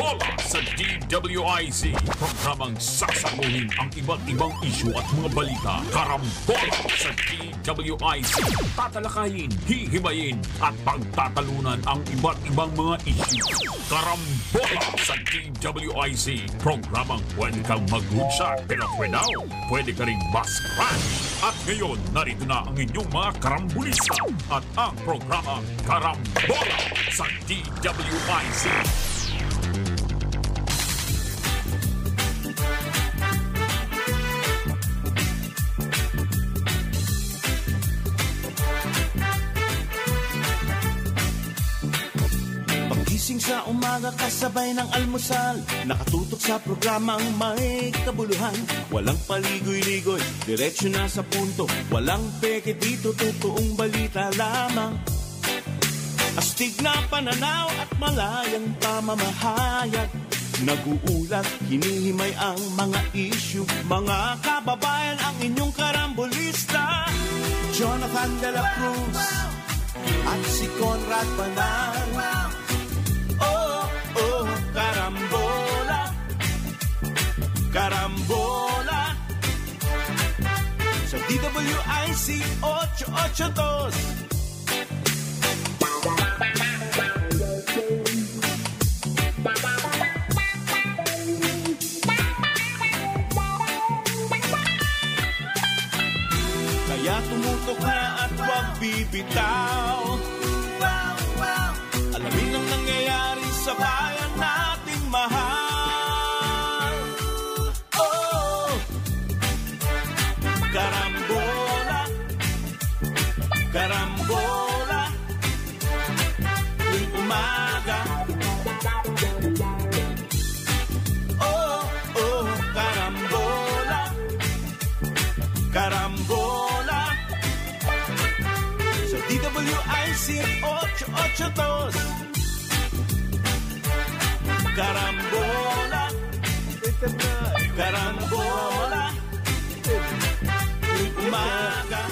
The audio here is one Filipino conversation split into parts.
Karambola sa DWIZ. Programang sasaguhin ang iba't ibang isyu at mga balita. Karambola sa DWIZ. Tatalakayin, hihimayin at pagtatalunan ang iba't ibang mga isyu. Karambola sa DWIZ. Programang pwede kang mag-good pero pwede ka rin mas-crash. At ngayon, narito na ang inyong mga karambulista at ang programa Karambola sa DWIZ. Pagising sa umaga kasabay ng almusal, nakatutok sa programang may kabuluhan. Walang paligoy-ligoy, diretso na sa punto. Walang peke dito, totoong balita lamang. Astig na pananaw at malayang pamamahayag. Naguulat, hinihimay ang mga issue. Mga kababayan, ang inyong karambulista, Jonathan De La Cruz at si Conrad Banal. Oh, karambola, karambola sa DWIZ 882. Kaya tumutok na at huwag bibitaw. Alamin ang nangyayari sa bayan nating mahal. Oh, karambola, karambola, tuwing umaga. Oh, karambola, karambola sa DWIZ 882. Karambola, karambola, umaga.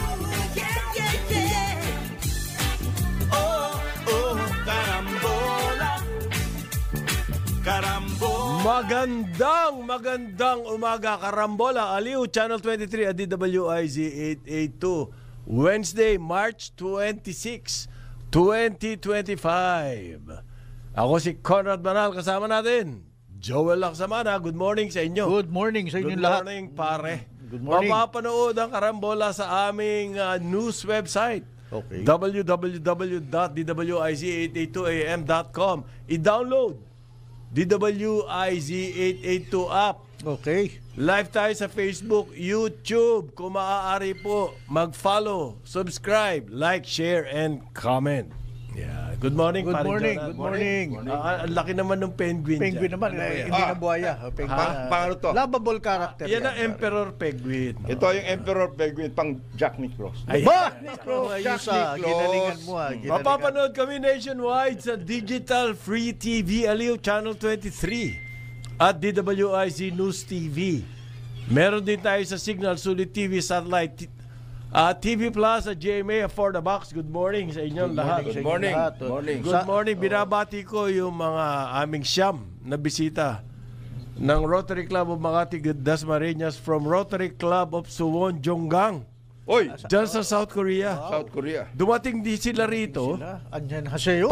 Oh, karambola, karambola. Magandang umaga, Karambola. Aliw, Channel 23 at DWIZ 882. Wednesday, March 26, 2025. Ako si Conrad Banal, kasama natin Joel Laksamana. Good morning sa inyo. Good morning sa inyong lahat. Good morning, pare. Good morning. Mapapanood ang Karambola sa aming news website. Okay. www.dwiz882am.com. I-download DWIZ 882 app. Okay. Live tayo sa Facebook, YouTube. Kung maaari po, mag-follow, subscribe, like, share, and comment. Yeah. Good morning, Good pare morning. Jonah. Good morning. Ang laki naman ng penguin Penguin dyan. naman, hindi na buhaya. Paano to? Lovable character. Yan ang Emperor Penguin. Ito yung Emperor Penguin pang Jack Nicklaus. Ay, Ba! Jack Nicklaus. Ginalingan mo mapapanood kami nationwide sa Digital Free TV, Aliw Channel 23 at DWIZ News TV. Meron din tayo sa Signal, Sulit TV, Satellite, TV Plus at GMA for the Box. Good morning sa inyong lahat. Good morning. Good morning. Binabati ko yung mga aming siyam na bisita ng Rotary Club of Makati Dasmariñas from Rotary Club of Suwon, Jonggang. Oy, Diyan sa South Korea. South Korea. Dumating di sila rito Anyan Haseo.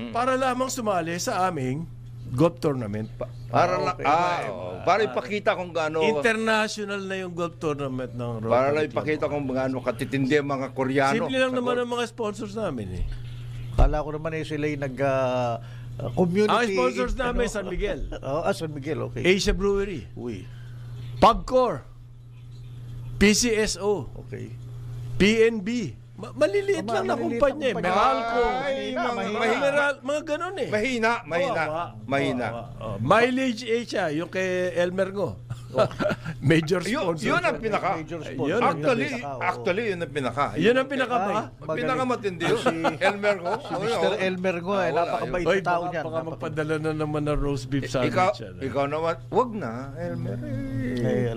para lamang sumali sa aming golf tournament. Para ipakita kung gaano International na yung golf tournament ng Rotary para lang Club. ipakita kung gaano katitindi ang mga Koreano. Simple lang naman ang mga sponsors namin eh. Kala ko naman sila yung community. Ang sponsors namin San Miguel. San Miguel, okay. Asia Brewery. Uy. Pagcor. PCSO. Okay. PNB. Maliliit lang na kumpanya eh. Meralco. Mga ganun eh. Mahina. Mileage Asia, yung kay Elmer Ngo. Major Yun sponsor. ang pinaka. Major Yun sponsor. ang Actually, yun ang pinaka. Yun ang pinaka ba? Magaling. Pinakamatindi yun. Elmer ko. Si Mr. Elmer ko, wala, napakabait Oy, na tao baka, niyan. baka magpadala na naman ng roast beef sandwich. yan. Ikaw naman, wag na, Elmer.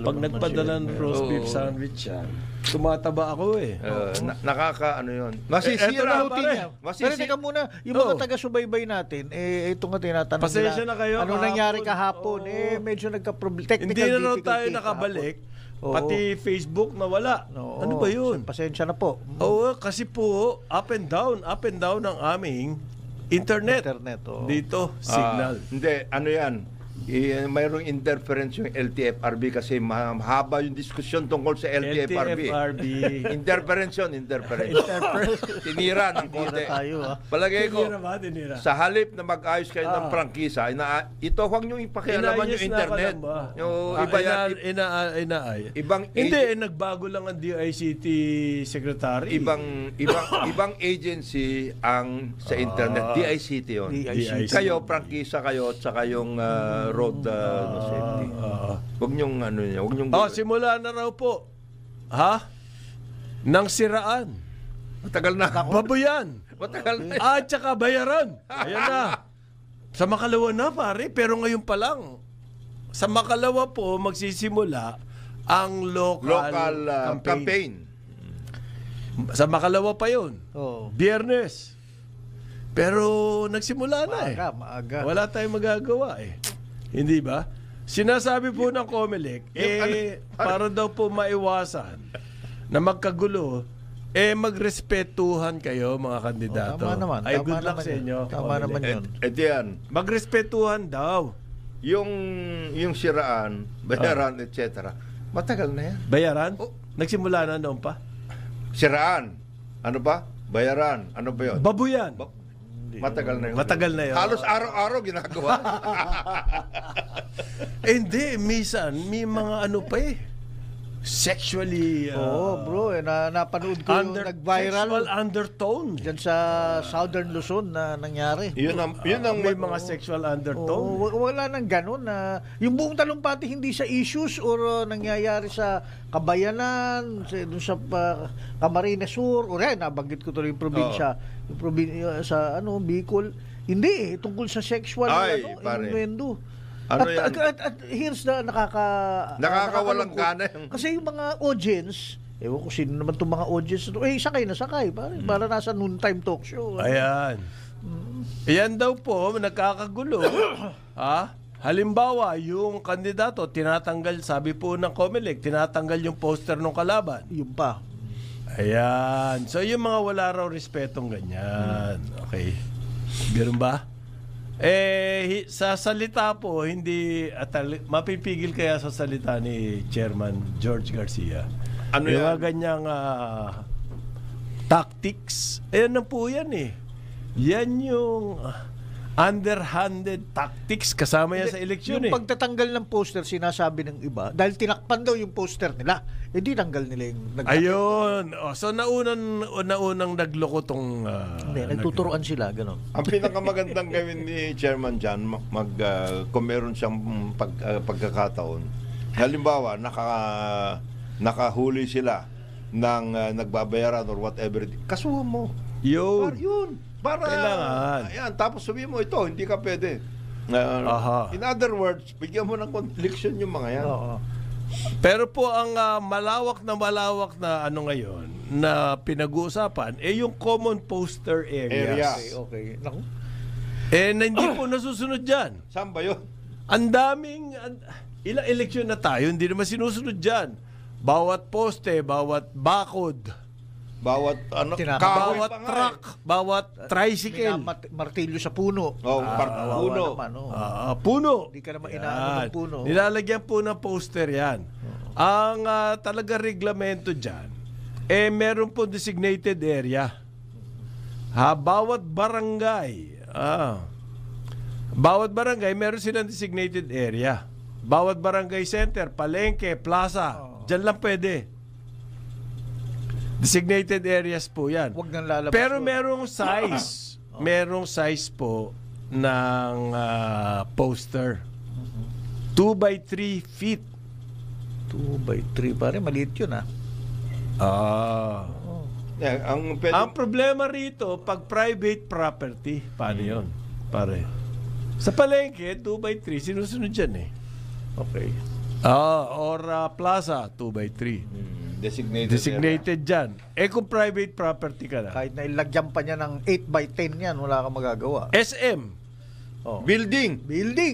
Pag nagpadala ng roast beef sandwich yan, tumataba ako eh. Ano yun. Eto Masisira. na, Routine pare. niya. Pero teka muna, yung mga taga-subaybay natin, ito nga tinatanong Pasensya na kayo, ano kahapon. nangyari kahapon? Medyo technical Hindi na raw tayo difficulty nakabalik. kahapon. Pati Facebook nawala. Oo. Ano ba yun? Pasensya na po. Oo, kasi po, up and down ang aming internet. Oo. Dito, signal. Hindi, ano yan. Mayroong interference yung LTFRB kasi mahaba yung diskusyon tungkol sa LTFRB. LTFRB. Interference yun, interference. Tinira ng konti. tayo, ah. Palagay ko, Tinira ba? Tinira. sa halip na mag-ayos kayo ng prangkisa, ito huwag nyo ipakialaman yung Inayos na internet. ka lang ba? Yung iba yan, Inaay. ibang Hindi, nagbago lang ang DICT secretary. ibang agency ang sa internet. DICT yun. DICT. Kayo, prangkisa kayo at saka yung road safety. Huwag nyong huwag nyong Simula na raw po. Ha? Nang siraan. matagal na. Babuyan. Matagal na. At saka bayaran. Ayan na. Sa Makalawa na pare, pero ngayon pa lang. Sa Makalawa po magsisimula ang local campaign. Sa Makalawa pa yun. Oo. Biyernes. Pero nagsimula na Maaga. Wala tayong magagawa eh. Hindi ba? Sinasabi po ng COMELEC, para daw po maiwasan na magkagulo, magrespetuhan kayo mga kandidato. Tama naman. Ay, Tama good luck naman sa yun. inyo. Tama COMELEC. naman yun. Yan. Magrespetuhan daw. Yung siraan, bayaran, etc. Matagal na yan. Bayaran? Oh. Nagsimula na noon pa? Siraan. Ano ba? Bayaran. Ano ba yun? Babuyan. Matagal na yun. Matagal na yun. Halos araw-araw ginagawa. Hindi, minsan, may mga ano pa sexually Bro, napanood ko yung nag-viral sexual undertone. dyan sa Southern Luzon na nangyari. yun ang May mga sexual undertone. Wala nang ganun na yung buong talumpati hindi sa issues or nangyayari sa Kabayanan, dun sa Camarines Sur, o nabanggit ko tuloy yung probinsya, sa Bicol. Hindi tungkol sa sexual pare. innuendo. Ano yan? At here's the Nakakawalang gana. Kasi yung mga audience, ewan ko sino naman itong mga audience na sakay na sakay. Para nasa noontime talk show. Ayan. Ayan daw po, nagkakagulo. Halimbawa, yung kandidato, tinatanggal, sabi po ng COMELEC, tinatanggal yung poster ng kalaban. Yung pa. Ayan. So, yung mga wala raw respetong ganyan. Okay. Ganun ba? Sa salita po, hindi mapipigil kaya sa salita ni Chairman George Garcia. Ano yung yan? mga ganyang tactics. Ayan na po yan eh. Yan yung underhanded tactics kasama yan sa eleksyon Yung pagtatanggal ng poster, sinasabi ng iba, dahil tinakpan daw yung poster nila, di tanggal nila yung Ayun. So naunang nagloko tong Hindi, nagtuturuan sila, gano'n. Ang pinakamagandang gawin ni Chairman Jan, kung meron siyang pagkakataon, halimbawa, nakahuli sila ng nagbabayaran or whatever, kasuhan mo. Yun. Para Kailangan. ayan, tapos sabihin mo, ito, hindi ka pwede. Aha. In other words, bigyan mo ng conviction yung mga yan. Oo. Pero po ang malawak na ano ngayon na pinag-uusapan yung common poster areas. Okay. Naku. Na hindi po nasusunod dyan. Saan ba yun? Ang daming ilang eleksyon na tayo, hindi naman sinusunod dyan. Bawat poste, bawat bakod, Bawat kahoy bawat pa nga truck, bawat tricycle. Martilyo sa puno. puno. Puno. Hindi ka naman inaano ng puno. Nilalagyan po ng poster yan. Ang talaga reglamento dyan, meron po designated area. Bawat barangay, meron silang designated area. Bawat barangay center, palengke, plaza, dyan lang pwede. Designated areas po yan. Huwag nang lalabas. Pero merong size. Merong size po ng poster. 2 by 3 feet. 2x3, pare, maliit yun Ang Ang problema rito, pag private property, paano yun? Pare. Sa palengke, 2x3, sinusunod dyan eh. Okay. Or plaza, 2x3. Designated dyan. Kung private property ka na. Kahit na ilagyan pa niya ng 8x10 yan, wala kang magagawa. SM. Building.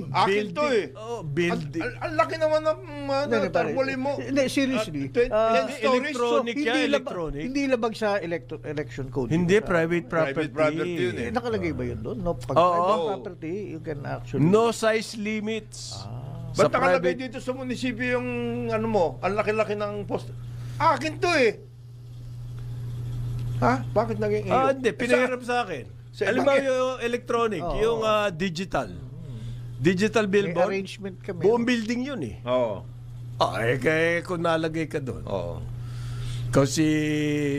Akin to eh. Building. Ang laki naman ng tarpaulin mo. Hindi, seriously. 10 stories. Electronic yan, electronic. Hindi labag sa election code. Hindi, private Private property yun eh. Nakalagay ba yun doon? No, pag Oo. private property, you can actually... No size limits. Ba't nakalagay dito sa munisipyo yung ano mo? Ang laki-laki ng post. Akin to eh. Ha? Bakit naging iyo? Hindi, pinahiram sa akin. Sa Alam mo bakit? yung electronic, Oo. yung digital. Digital May billboard. arrangement kami. Buong building yun eh. Oo. Kaya kung nalagay ka doon. Oo. Kasi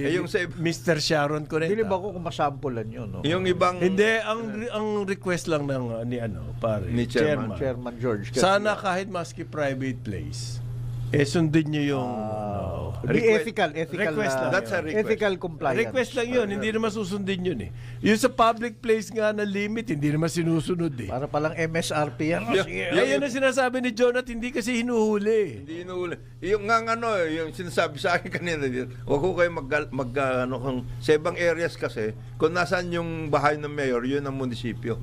yung sa Mr. Sharon Cuneta. Bilib ako kung masampulan yun. No? Yung ibang Hindi, ang request lang ng pare, Ni Chairman. Chairman George. Sana kahit maski private place, sundin nyo yung Be ethical. Request lang. That's a request. Ethical compliance. request lang yun, hindi naman susundin yun eh. Yung sa public place nga na limit, hindi naman sinusunod eh. Para palang MSRP yan. Yan ang sinasabi ni Jonat, hindi kasi hinuhuli. Hindi inuuli. Yung nga yung sinasabi sa akin kanina dito, huwag ko kayo kung sa ibang areas kasi, kung nasaan yung bahay ng mayor, yun ang munisipyo.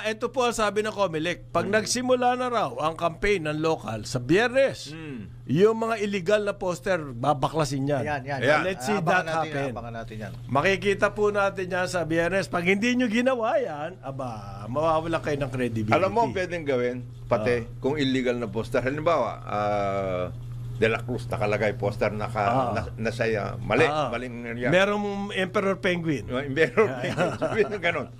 Ito po ang sabi ng Comelec. Pag nagsimula na raw ang campaign ng local sa Biyernes, yung mga illegal na poster, babaklasin yan. Yan. Let's see that happen. Abangan natin yan. Makikita po natin yan sa Biyernes. Pag hindi nyo ginawa yan, mawawala kayo ng credibility. Alam mo, pwedeng gawin, pati kung illegal na poster. Halimbawa, De La Cruz, nakalagay poster nasaya. Maling yan. Merong Emperor Penguin. Sabihin ng ganon.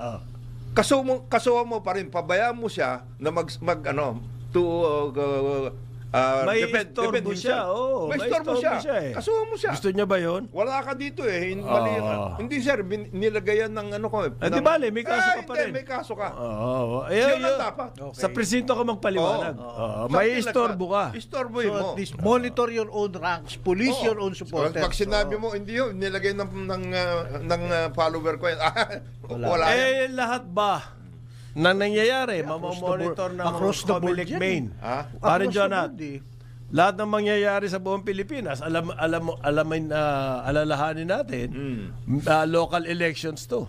Kasuhan mo pa rin, pabayaan mo siya na May defend istorbo siya. may istorbo siya. Eh. Kasuhan mo siya. Gusto niya ba yun? Wala ka dito eh. Mali, hindi sir, nilagayan ng ko. Di bale, may kaso ka pa rin. May kaso ka. Yun ang dapat. Okay. Sa presinto ka magpaliwanag. May istorbo ka. Istorbohin mo. At least monitor your own ranks, police your own supporters. Pag sinabi mo, hindi yun, nilagay ng follower ko yan. Wala yan. Lahat ba na nangyayari, mamamonitor ng across the board Comelec yan Main. Across Parang the Jonat, board, lahat ng mangyayari sa buong Pilipinas, alalahanin natin, local elections to.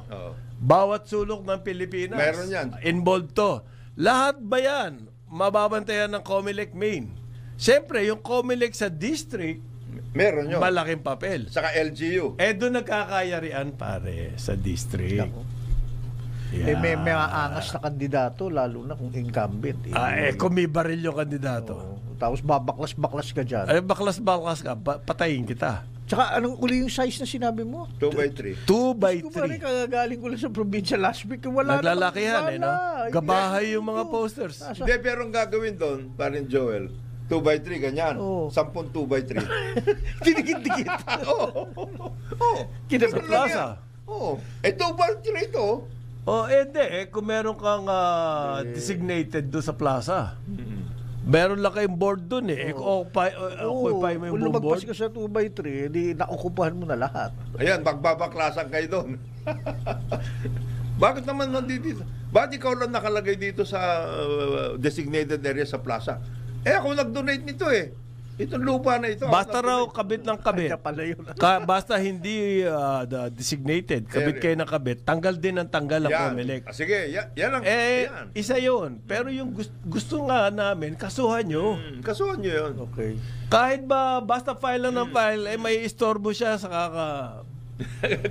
Bawat sulok ng Pilipinas, meron yan. Involved to. Lahat ba yan mababantayan ng Comelec Main? Siyempre, yung Comelec sa district, meron yun. malaking papel. Saka LGU. Doon nagkakayarian pare sa district. May mga angas na kandidato, lalo na kung incumbent. Kung may baril yung kandidato. Tapos babaklas-baklas ka dyan. Baklas-baklas ka, patayin kita. Tsaka anong uli yung size na sinabi mo? 2x3. 2x3. Kagagaling ko lang sa probinsya last week. Wala Naglalakihan namang wala. Gabahay yung mga posters. Hindi, pero ang gagawin doon, parin Joel, 2x3, ganyan. 10 2x3. Dikit-dikit. Oo. Sa plaza. Oo. 2x3 ito. Hindi. Kung meron kang designated doon sa plaza. Meron lang kayong board doon eh. Occupy mo yung Kung buong board. lumagpas ka sa 2x3, di naokupahan mo na lahat. Ayan, magbabaklasan kayo doon. Bakit naman nandito? Bakit ikaw lang nakalagay dito sa designated area sa plaza? Ako nag-donate nito eh. Itong lupa na ito. Basta raw kabit ng kabit. Kaya pala yun. Basta hindi designated, kabit kayo ng kabit, tanggal din ang tanggal ang Comelec. Sige, yan ang... yan. Isa yun. Pero yung gusto nga namin, kasuhan nyo. Kasuhan nyo yun. Okay. Kahit ba, basta file lang ng file, may istorbo siya sa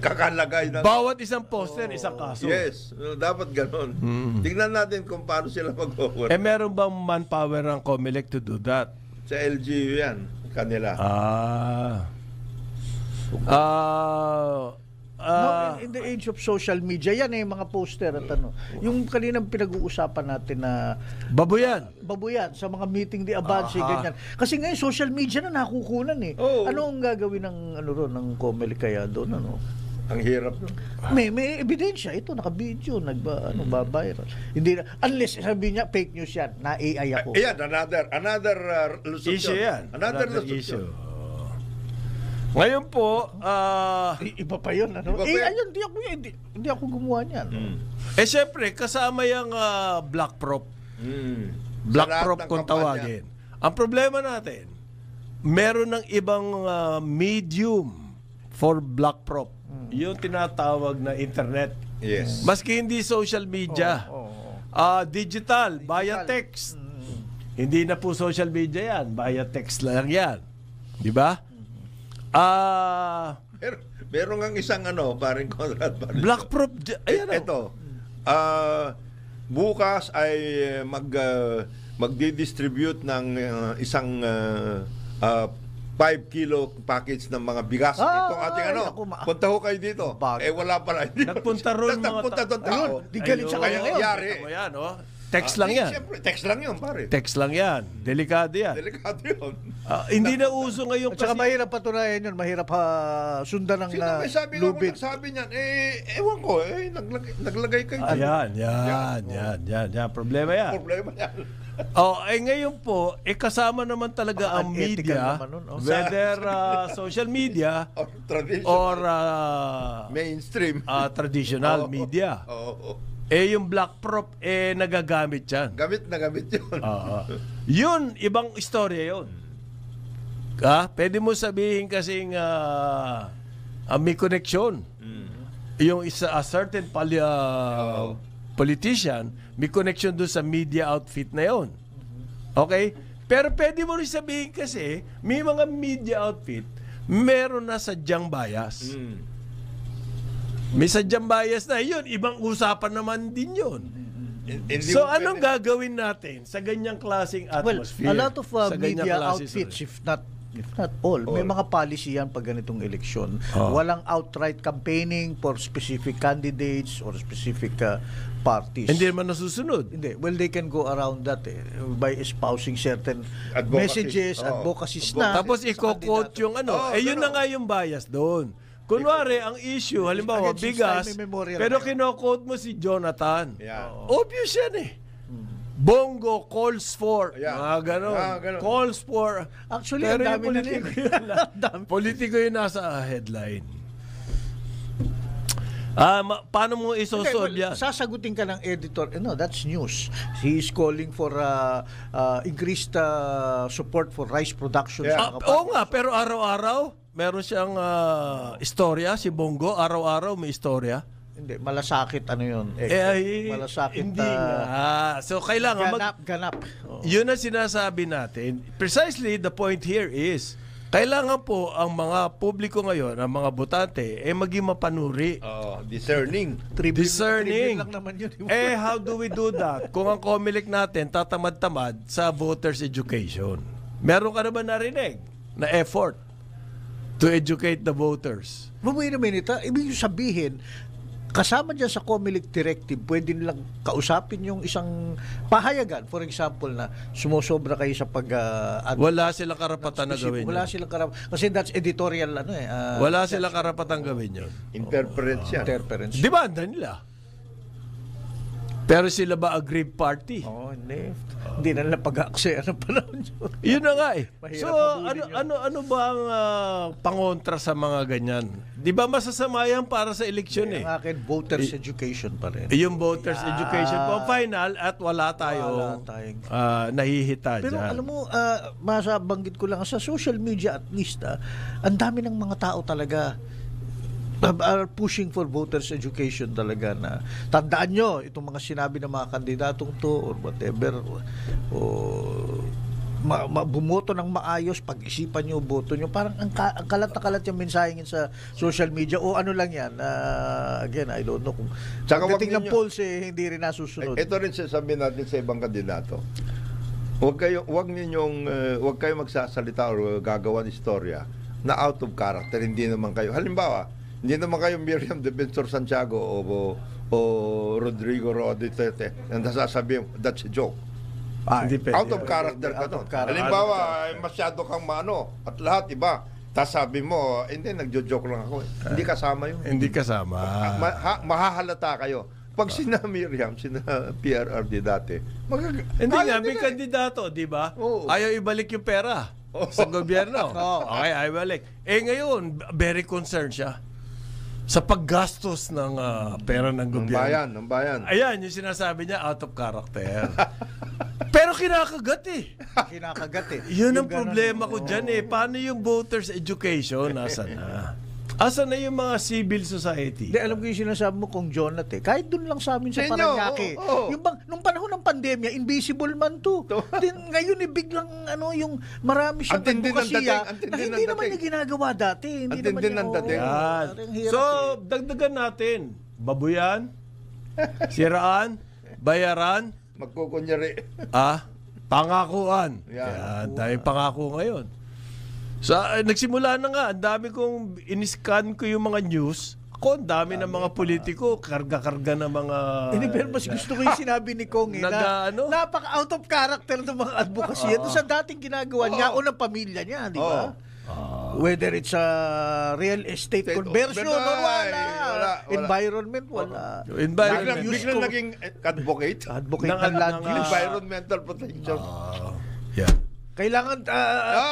Kakalagay ng... bawat isang poster, isang kaso. Yes, dapat ganon. Tingnan natin kung paano sila mag-over. Meron bang manpower ang Comelec to do that? Sa LGU yan, kanila. In the age of social media, yan eh, mga poster at ano. Yung kaninang pinag-uusapan natin na babuyan sa mga meeting di Abansi, ganyan. Kasi ngayon, social media na nakukunan eh. Ano ang gagawin ng ng Comelec kaya doon? Ang hirap nun. May ebidensya. Ito, naka-video, ba-viral. Hindi na, unless sabi niya, fake news yan, na AI ako. Ayan, another lusot Issue yan. Another lusot issue. yun. Ngayon po, Iba pa yun, ano? Iba pa yun. Ayun, hindi ako gumawa niyan. syempre, kasama yung black prop. Black Sa lahat prop ng kung kampanya. tawagin. Ang problema natin, meron ng ibang medium for black prop. Yung tinatawag na internet. Yes. Maski hindi social media. Digital, via text. Hindi na po social media yan. Via text lang yan. Di ba? Meron ngang isang paring Conrad. Black prop. Ayan o. Ito. Bukas ay magdi-distribute ng isang 5 kilo package ng mga bigas. Itong ating punta ho kayo dito. Wala pala. Nagpunta ron Nagpunta doon tao. Ayun, di galit sa Kaya kanya ngayon. nangyari. Yan, oh. Text lang yan. Siyempre, text lang yun, pare. Text lang yan. Delikado yan. Delikado yun. Hindi na uso ngayon At saka kasi. mahirap patunayan yun, mahirap sundan ng Sino may sabi nga lubid. nagsabi niyan? Ewan ko, naglagay kayo. Yan. Problema yan. Problema yan. Ngayon po, kasama naman talaga ang Unethical media, naman nun, whether social media Or traditional. or Mainstream. traditional media. Oo. Yung black prop, nagagamit yan. Gamit na gamit yun. Yun, ibang istorya yun. Pwede mo sabihin kasing may connection. Yung a certain politician, may connection doon sa media outfit na yun. Okay? Pero pwede mo rin sabihin kasi, may mga media outfit, meron na sadyang bias. May sadyang bias na yun. Ibang usapan naman din yun. So, anong gagawin natin sa ganyang klaseng Well, atmosphere? a lot of Sa ganyang media klaseng outfits, if not all, may mga policy yan pag ganitong eleksyon. Walang outright campaigning for specific candidates or specific parties. Hindi naman nasusunod. Hindi. Well, they can go around that by espousing certain Advocacies. messages, advocacies na. Tapos sa i-quote kandidato. yung yun na nga yung bias doon. Kunwari, ang issue, halimbawa, Against bigas, time memorial pero na yun. kino-quote mo si Jonathan. Yeah. Obvious yan eh. Bongo calls for, Yeah. mga ganon. Ganon. Calls for. Actually, pero ang yung dami na politiko rin. yun, politiko yun nasa headline. Paano mo isosolve yan? Sasagutin ka ng editor, that's news. He is calling for increased support for rice production. Yeah. Oo nga, pero araw-araw, meron siyang istorya, si Bongo, araw-araw may istorya. Hindi, malasakit yun. Malasakit. Hindi nga. So, kailangan ganap. Yun ang sinasabi natin. Precisely, the point here is, kailangan po ang mga publiko ngayon, ang mga botante, maging mapanuri. Discerning. Discerning. Lang naman yun. How do we do that? Kung ang COMELEC natin tatamad-tamad sa voters education. Meron ka naman narinig na effort to educate the voters. But wait a minute, ibig sabihin, kasama dyan sa COMELEC directive, pwede nilang kausapin yung isang pahayagan. For example, na sumusobra kayo sa Wala silang karapatan na gawin Wala yun. silang kasi that's editorial Wala silang karapatan gawin yun. Interference yan. interference. Demanda nila. Pero sila ba aggrieved party? Hindi. Hindi na nila pag-aaksaya ng panahon yun. Yun na nga eh. Mahirap So, habulin ano ba ang pangontra sa mga ganyan? Di ba masasama yan para sa eleksyon eh? Ang akin, voters education pa rin. Yung voters education po final at wala tayong nahihita Pero dyan. alam mo, masabanggit ko lang, sa social media at least, ang dami ng mga tao talaga are pushing for voters education talaga na tandaan nyo itong mga sinabi ng mga kandidatong to or whatever bumoto ng maayos, pag-isipan nyo, boto nyo, parang ang kalat na kalat yung mensaheng sa social media o ano lang yan, again, I don't know kung pagdating ng polls hindi rin nasusunod. Ito rin sasabihin natin sa ibang kandidato. Huwag kayong magsasalita o gagawa ng istorya na out of character, hindi naman kayo. Halimbawa, hindi naman kayo Miriam Defensor Santiago o Rodrigo Roditete na nasasabihin, that's a joke. Hindi pwede. Out of character ka doon. Halimbawa, masyado kang at lahat iba. Tapos sabi mo, hindi, nagjo-joke lang ako. Hindi kasama yun. Hindi kasama. Mahahalata kayo. Pag sina Miriam, sina PRRD dati, Hindi nga, may kandidato, di ba? Oo. Ayaw ibalik yung pera sa gobyerno. Okay, ayaw ibalik. Ngayon, very concerned siya sa paggastos ng pera ng gobyerno. ng bayan. Ayan, yung sinasabi niya, out of character. Pero kinakagat eh. Kinakagat eh. Yun ang Yung problema ko dyan eh. Paano yung voters education? Nasaan na? Asan na yung mga civil society? Hindi, alam ko yung sinasabi mo kung Jonat eh. Kahit dun lang sa amin sa Sa inyo, Paranaque. oo. Yung bang, nung panahon ng pandemya, invisible man to. Ngayon biglang yung marami siyang Ang tindi ng advokasya dating, ang tindi na ng hindi naman dating. niya ginagawa dati. Hindi Ang naman tindi niya, ng dating. Yan. parang hirap So, eh. dagdagan natin. Babuyan, siraan, bayaran, Magkukunyari. pangakuan. Yan. Yan, dahil pangako ngayon. So, nagsimula na nga. Ang dami kong in-scan ko yung mga news. Ako, ang dami ng mga politiko. Karga-karga ng mga... Hindi, pero mas gusto ko yung sinabi ni Kong eh, na napaka-out of character ng mga advokasya. Doon sa dating ginagawa niya o ng pamilya niya, di ba? Whether it's a real estate conversion or wala. Environment, wala. Environment. Biglang naging advocate. Advocate Ng- ng land ng- use. Environmental protection. Yan. Kailangan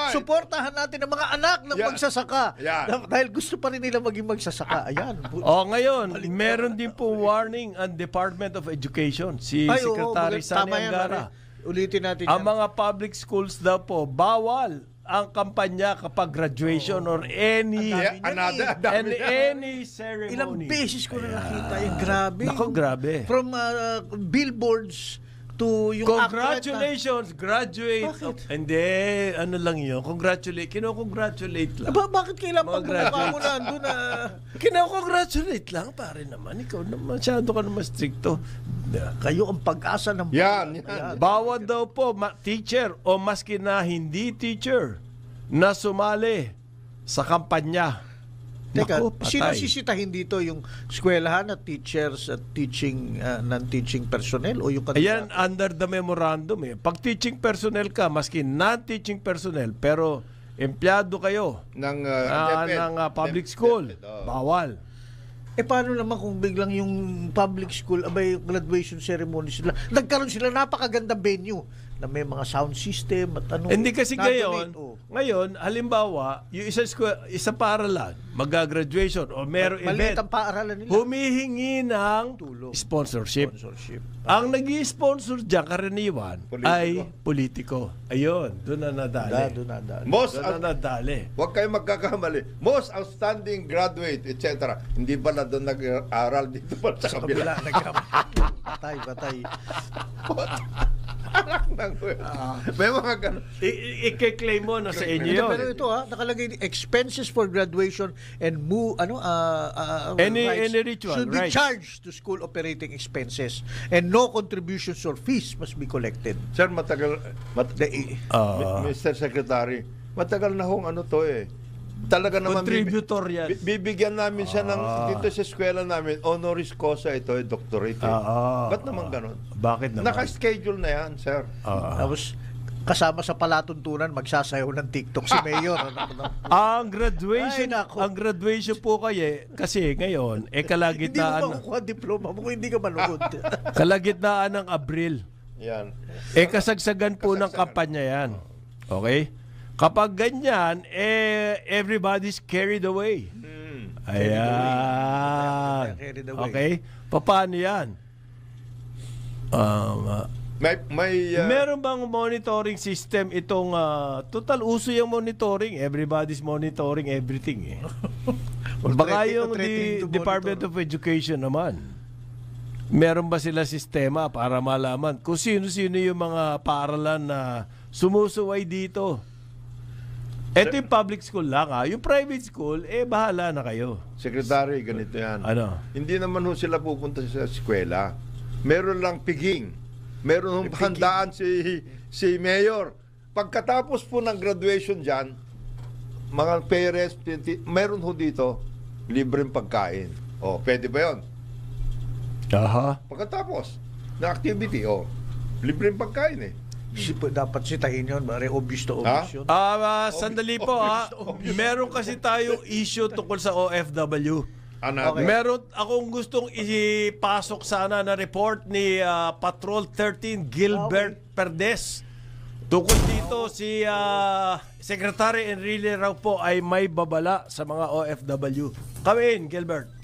suportahan natin ang mga anak ng magsasaka. Yan. Dahil gusto pa rin nila maging magsasaka. Ayan. Ngayon, meron din po warning ang Department of Education. Si Secretary Sani Angara. Ulitin natin Ang yan. mga public schools daw po, bawal ang kampanya kapag graduation or any any ceremony. Ilang beses ko na nakita yung grabe. Nako, grabe. From billboards to yung Congratulations, graduate. Bakit? Hindi, ano lang yun. Kino-congratulate lang. Bakit kailangan Mga pag bumaba mo na doon na... Kino-congratulate lang, pare naman. Ikaw naman, masyado ka naman stricto. Kayo ang pag-asa ng... Yan. Bawat daw po, teacher o maski na hindi teacher na sumali sa kampanya. Teka, Naku, patay. sino sisitahin dito? Yung eskwelahan at teachers at teaching, non-teaching personnel o yung Ayan, kandidato? under the memorandum eh. Pag teaching personnel ka, maski non-teaching personnel, pero empleyado kayo ng public school, bawal. Paano naman kung biglang yung public school, abay, graduation ceremony sila, nagkaroon sila napakagandang venue na may mga sound system at ano. Hindi kasi na-donate, ngayon, halimbawa, yung isa paaralan, mag-graduation o merong maliit event, ang paaralan nila. humihingi ng Tulong. sponsorship. Sponsorship. Ang nag-i-sponsor dyan, karaniwan, Politiko. ay politiko. Ayun, doon na nadali. Doon na dahil. Most Doon na nadali. Huwag kayong magkakamali. Most outstanding graduate, etc. Hindi pala doon nag-aral dito pala sa kabila. Patay. May mga ganun. I-claim mo na sa inyo Hindi, yun. pero ito nakalagay expenses for graduation and Any rights ritual, should be rights. charged to school operating expenses and no contributions or fees must be collected. Sir, matagal, Ah. Mr. Secretary, matagal na hong ano to eh. Talaga naman Contributor yan. bibigyan namin siya ng dito sa eskwela namin honoris causa ito doctorate. Ba't naman ganun? Bakit naman? Naka-schedule na yan, sir. Tapos kasama sa palatuntunan magsasayaw ng TikTok si Mayor. Ang graduation, Ay, nako. ang graduation po kasi ngayon, Hindi mo kalagitnaan, makukuha diploma mo kung hindi ka manood. kalagitnaan ng Abril. Yan. Kasagsagan po ng kampanya yan. Okay? Kapag ganyan, everybody's carried away. Ayan. Carried away. Okay? Paano yan? Meron bang monitoring system itong total uso yung monitoring, everybody's monitoring everything eh. Baka yung Department of Education naman, meron ba sila sistema para malaman kung sino-sino yung mga paaralan na sumusuway dito? Ito yung public school lang yung private school, bahala na kayo. Secretary, ganito yan. Ano? Hindi naman ho sila pupunta sa eskwela. Meron lang piging. Meron hong handaan si Mayor. Pagkatapos po ng graduation dyan, mga parents, meron ho dito, libreng pagkain. Pwede ba yun? Aha. Pagkatapos na activity, libreng pagkain eh. dapat sitahin yun. Obvious to Ha? obvious yun. Sandali po meron kasi tayong issue tungkol sa OFW. Ano? Okay. Meron akong gustong ipasok sana na report ni Patrol 13 Gilbert Perdes. Tungkol dito si Secretary Enrile raw po ay may babala sa mga OFW. Come in, Gilbert.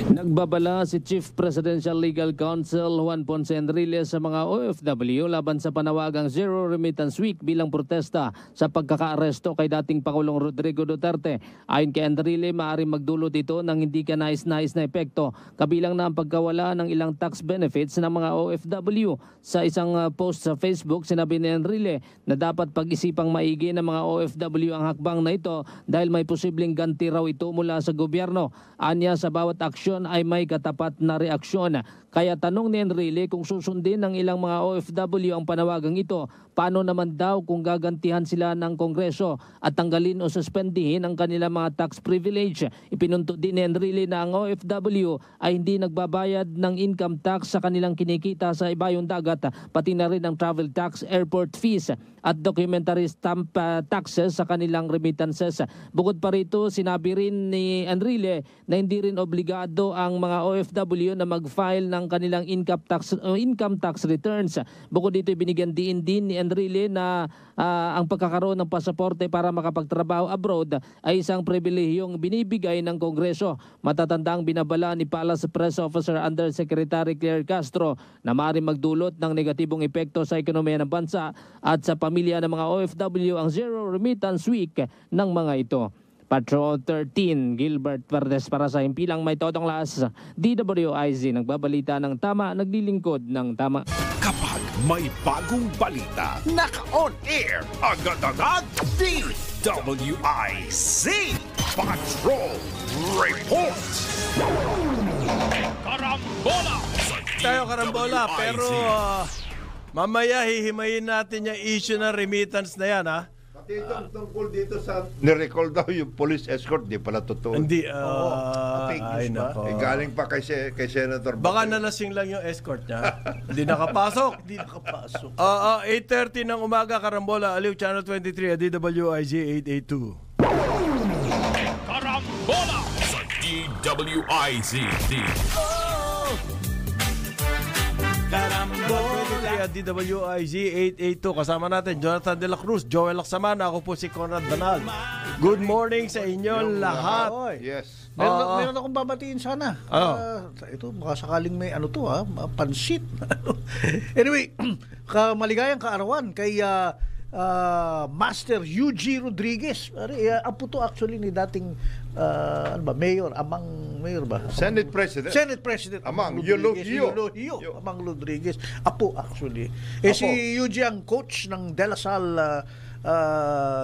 Nagbabala si Chief Presidential Legal Counsel Juan Ponce Enrile sa mga OFW laban sa panawagang Zero Remittance Week bilang protesta sa pagkakaaresto kay dating Pangulong Rodrigo Duterte. Ayon kay Enrile, maaaring magdulot ito ng hindi ka nais-nais na epekto, kabilang na ang pagkawala ng ilang tax benefits ng mga OFW. Sa isang post sa Facebook, sinabi ni Enrile na dapat pag-isipang maigi ng mga OFW ang hakbang na ito dahil may posibleng ganti raw ito mula sa gobyerno. Anya, sa bawat aksyon ay may katapat na reaksyon. Kaya tanong ni Enrile kung susundin ng ilang mga OFW ang panawagang ito, paano naman daw kung gagantihan sila ng Kongreso at tanggalin o suspendihin ang kanilang mga tax privilege. Ipinunto din ni Enrile na ang OFW ay hindi nagbabayad ng income tax sa kanilang kinikita sa ibayong dagat, pati na rin ang travel tax, airport fees at documentary stamp taxes sa kanilang remittances. Bukod pa rito, sinabi rin ni Enrile na hindi rin obligado ang mga OFW na mag-file ng kanilang income tax returns. Bukod dito, binigyan din ni Enrile na ang pagkakaroon ng pasaporte para makapagtrabaho abroad ay isang pribilehiyong binibigay ng Kongreso. Matatandang binabala ni Palace Press Officer Undersecretary Claire Castro na maaaring magdulot ng negatibong epekto sa ekonomiya ng bansa at sa pamilya ng mga OFW ang Zero Remittance Week ng mga ito. Patrol 13, Gilbert Perdes para sa Himpilang May Todong Laas, DWIZ, nagbabalita ng tama, naglilingkod ng tama. Kapag may bagong balita, naka-on air, agad-agad, DWIZ Patrol Report. Karambola! Tayo karambola, pero mamaya hihimayin natin yung issue ng remittance na yan, ha? Pati itong tungkol dito sa nirecall daw yung police escort, di pala totoo. Hindi, fake news ay ba? nako. Galing pa kay Senator Baka Bato. nalasing lang yung escort niya. Hindi nakapasok. Hindi nakapasok. 8:30 ng umaga, karambola, Aliw Channel 23 at DWIZ 882. Karambola sa DWIZ. Karambola! DWIZ 882. Kasama natin Jonathan De La Cruz, Joel Laksamana. Ako po si Conrad Banal. Good morning sa inyo lahat. Oy. Yes. Meron akong babatiin sana. Ito, baka sakaling may pansit. Anyway, maligayang kaarawan kay Master Eugene Rodriguez. Apo to actually ni dating Mayor, Mayor ba? Senate President. Senate President Amang Eulogio Amang Rodriguez. Apo actually. Si Eugene ang coach ng De La Salle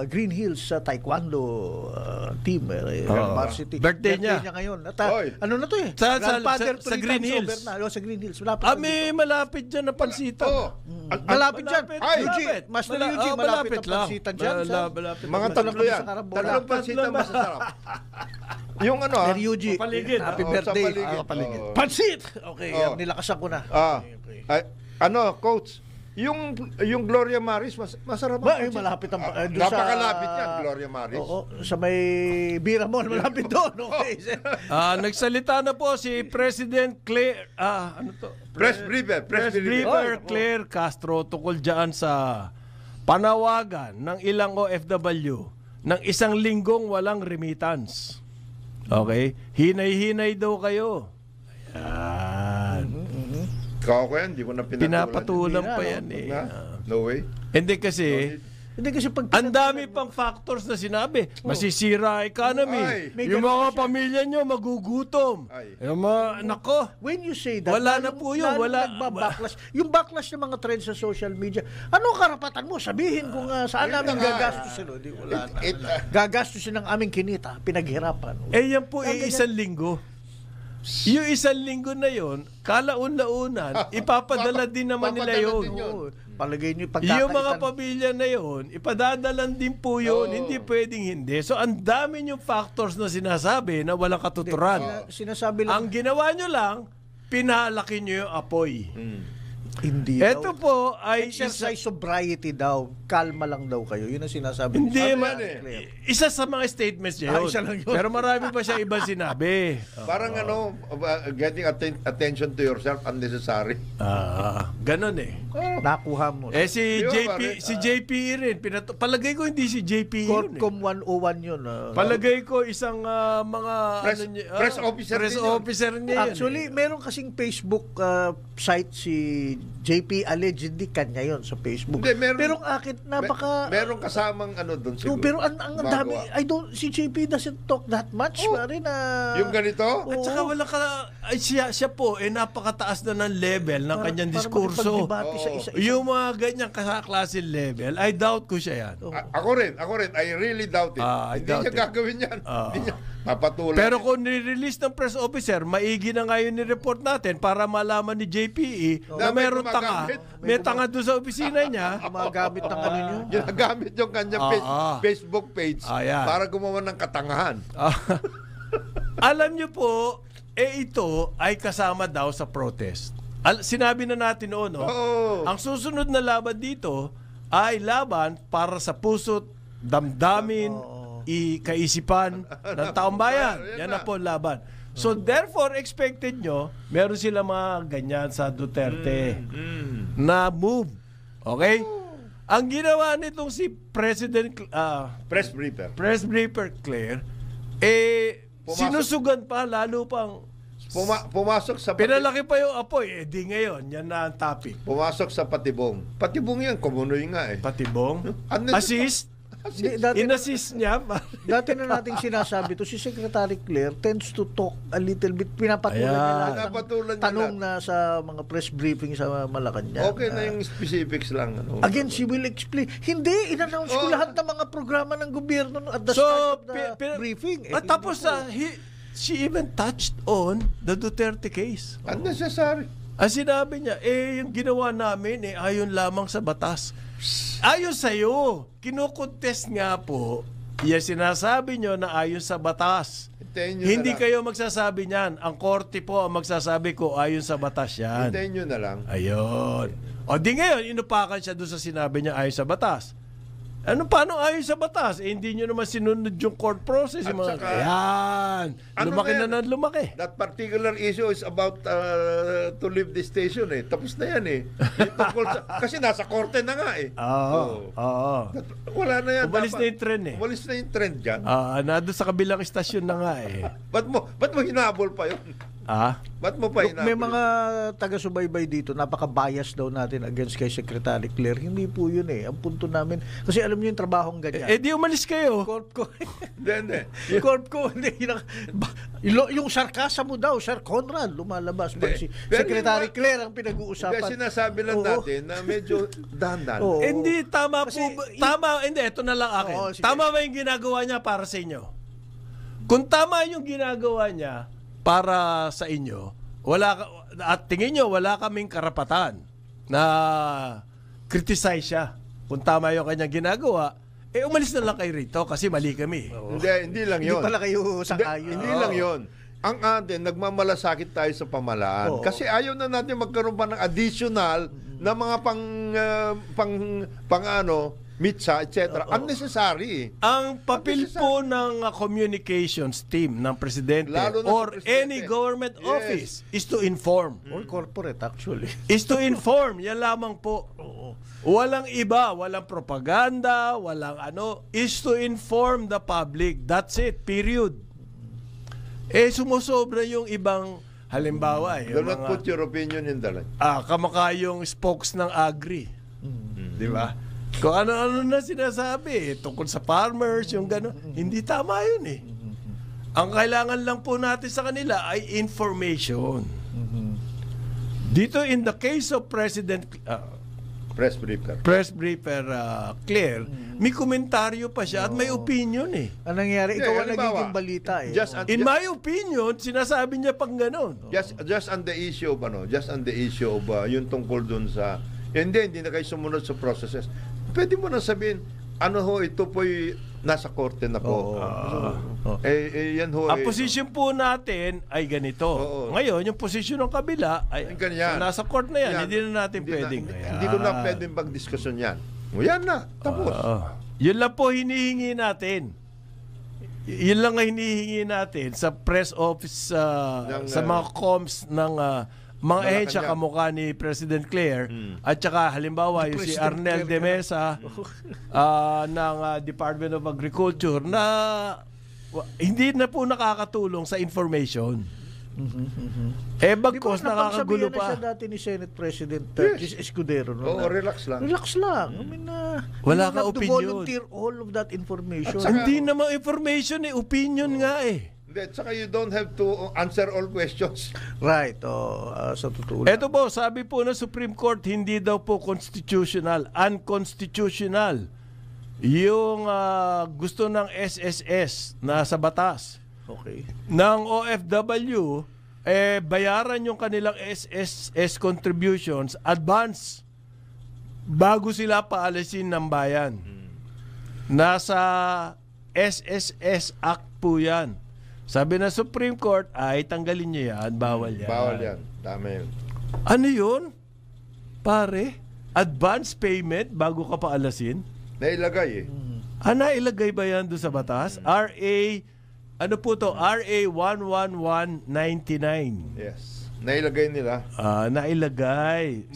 Green Hills Taekwondo team, varsity. Birthday niya ngayon. At Oy. ano na to eh? Sa Grandfather sa three Green times Hills. over na. Sa Green Hills. Malapit. May malapit dyan na pansitan. Malapit dyan. Ay, Eugene, Master Eugene, malapit ang pansitan dyan. Malapit. Mga Punta tatlo naman yan. sa Karambola. Tatlong pansitan masasarap. Yung Sir Eugene, Paligid. happy Oo, sa birthday. paligid. Paligid. Oo. Pansit! Okay, Oo. nilakasan ko na. Okay. Coach, yung Gloria Maris, masarap Ba, ang pansit. malapit ang doon Napakalapit yan, Gloria Maris. Oo, sa may Bira Mall, malapit doon. Okay. Nagsalita na po si President Claire, ano to? Press briefer. Briefer Claire Castro tungkol dyan sa panawagan ng ilang OFW ng isang linggong walang remittance. Okay? Hinay-hinay daw kayo. Ayan. Kako yan, di ko na Pinapatulan pa Hindi yan eh. No way. Hindi kasi, Hindi kasi pag ang dami pang factors na sinabi. Masisira economy. Ay. May Yung ganun mga siya. pamilya nyo magugutom. Ay. Yung mga, nako. when you say that, Wala na po yun, wala. Nagbabacklash. Yung backlash ng mga trends sa social media, anong karapatan mo? Sabihin kung saan namin gagastusin. Di, wala na. Gagastusin ng aming kinita, pinaghirapan. Yan po isang linggo. Yung isang linggo na yon, kalaun-launan, ipapadala din naman nila Papadala yun. din yun. Oo, palagay nyo yung Yung mga pamilya na yon, ipadadalan din po yun, hindi pwedeng hindi. So ang dami yung factors na sinasabi na walang katuturan. Sinasabi lang, Ang ginawa nyo lang, pinalaki nyo yung apoy. Hindi Ito daw. po ay Exercise sobriety daw. Kalma lang daw kayo. Yun ang sinasabi. Hindi, Ano yan isa sa mga statements niya yun. Isa lang yun. Pero marami pa siya ibang sinabi. Parang getting attention to yourself unnecessary. Ganon eh. Nakuha mo. Si Di ba, JP, pare? si JPE rin. Palagay ko hindi si JPE yun eh. Corpcom 101 yun. Palagay ko isang mga Press officer press din yun. officer niya yun. Actually, meron kasing Facebook site si JP, allegedly kanya yon sa Facebook. Hindi, meron- pero ang akin, napaka... Merong kasamang doon No, siguro. pero ang dami, Magawa. si JP doesn't talk that much. Pare na... Yung ganito? At saka wala siya po napakataas na ng level ng kanyang diskurso. makipagdebate sa isa-isa. Yung mga ganyang klase level, I doubt ko siya yan. Ako rin. I really doubt it. I Hindi doubt niya it. gagawin yan. Hindi niya papatulan. Pero kung nire-release ng press officer, maigi na ngayon ni-report natin para malaman ni JPE na Na may meron tanga. gumagamit. May tanga doon sa opisina niya. Gumagamit ng ano nyo. Ginagamit yung kanyang Facebook page Ayan. para gumawa ng katangahan. Alam niyo po, ito ay kasama daw sa protest. Sinabi na natin noon, no? Oo. Ang susunod na laban dito ay laban para sa puso't damdamin, kaisipan ng taong bayan. Yan na po ang laban. So therefore, expected nyo, meron sila mga ganyan sa Duterte na move. Okay? Ang ginawa nitong si President Press briefer. Press Briefer Claire, Pumasok. sinusugan pa, lalo pang Pumasok sa pinalaki pa yung apoy. Di ngayon, yan na ang topic. Pumasok sa patibong. Patibong yan, kumunoy nga eh. Patibong? Ano- Assist? Hindi, In-assist niya? dati na nating sinasabi to, si Secretary Claire tends to talk a little bit, pinapatulan niya Ayan. lahat Pinapatulan ng niya tanong na sa mga press briefing sa Malacanang. Okay na yung specifics lang. Again, she will explain. Hindi, in-announce ko lahat ng mga programa ng gobyerno at the So, start of the briefing. At tapos she even touched on the Duterte case. Unnecessary. Ang sinabi niya, yung ginawa namin, ayon lamang sa batas. Ayon sa'yo, kinukontest nga po, sinasabi nyo na ayon sa batas. Hintayin nyo Hindi na lang. kayo magsasabi niyan. Ang korte po ang magsasabi ko ayon sa batas yan. Hintayin nyo na lang. Ayun. O di ngayon, inupakan siya doon sa sinabi niya ayon sa batas. Paano ayon sa batas? Hindi nyo naman sinunod yung court process. At Yung mga, saka, ayan. Lumaki nga na yan? ng lumaki. That particular issue is about to leave the station eh. Tapos na yan eh. Yung tungkol kasi nasa korte na nga eh. Oo. Oo. Wala na yan. Umalis dapat. na yung trend eh. Umalis na yung trend dyan. Nado sa kabilang istasyon na nga eh. Ba't mo hinabol pa yun? Ba't mo pa hinabol? May mga taga-subaybay dito, napaka-bias daw natin against kay Secretary Claire. Hindi po yun eh. Ang punto namin, kasi alam niyo yung trabahong ganyan. Di umalis kayo. Corp ko. Hindi. Corp ko. Yung sarkasa mo daw, Sir Conrad, lumalabas. Si Pero Secretary yung- Claire ang pinag-uusapan. Kaya sinasabi lang Oo. natin na medyo dahan-dahan. Oo. Hindi, tama Kasi po. Tama, hindi, ito na lang akin. Oo, sige. Tama ba yung ginagawa niya para sa inyo? Kung tama yung ginagawa niya para sa inyo, at tingin nyo, wala kaming karapatan na criticize siya. Kung tama yung kanyang ginagawa, umalis na lang kayo rito kasi mali kami. Hindi lang Hindi yun. pala kayo sangayon. Hindi lang yun. Ang atin, nagmamalasakit tayo sa pamalaan. Oo. Kasi ayaw na natin magkaroon pa ng additional na mga mitsa, etc. Unnecessary. Ang papel po ng communications team ng presidente Lalo na sa or presidente. any government Yes. office is to inform. Or corporate actually. Is to inform. Yan lamang po. Walang iba, walang propaganda, walang is to inform the public. That's it, period. Sumusobra yung ibang, halimbawa, Do yung not put your opinion in the line. kamaka yung spokes ng Agri. Di ba? Kung ano-ano na sinasabi, tungkol sa farmers, yung gano'n. Hindi tama yun eh. Ang kailangan lang po natin sa kanila ay information. Dito in the case of President Press briefer. Press Briefer Claire, may komentaryo pa siya at may opinion eh. Ang nangyari, ikaw ang halimbawa, nagiging balita eh. In my opinion, sinasabi niya pang gano'n. Just on the issue of yung tungkol dun sa hindi na kayo sumunod sa processes. Pwede mo na sabihin, ano ho, ito po'y nasa korte na po. Yan ho. Ang position po natin ay ganito. Oo. Ngayon, yung position ng kabila ay Ganyan. so nasa court na yan. Yan. Hindi na natin pwedeng. Hindi ko na pwedeng pag-diskusyon yan. O yan na, tapos. Yun lang po hinihingi natin. Yun lang ang hinihingi natin sa press office sa mga comms ng mga ehensya kamukha ni President Claire at saka halimbawa yung si Arnel de Mesa ng Department of Agriculture na hindi na po nakakatulong sa information. Bagkos nakakagulo na siya pa. dati ni Senate President Gis Escudero. No? Oo, relax lang. Relax lang. I mean, Wala you ka have to opinion. volunteer all of that information. Hindi naman information opinion nga eh. Hindi, at saka you don't have to answer all questions. Right. Sa totoo lang. Ito po, sabi po ng Supreme Court, hindi daw po constitutional, unconstitutional. Yung gusto ng SSS na sa batas Okay. ng OFW, bayaran yung kanilang SSS contributions advance bago sila paalisin ng bayan. Nasa SSS Act po yan. Sabi ng Supreme Court, ay tanggalin nyo yan, bawal yan. Bawal yan. Tama yun. Ano yun? Pare, advance payment bago ka paalasin? Nailagay eh. Nailagay ba yan doon sa batas? Ano po to? RA 11199. Yes. Nailagay nila. Nailagay.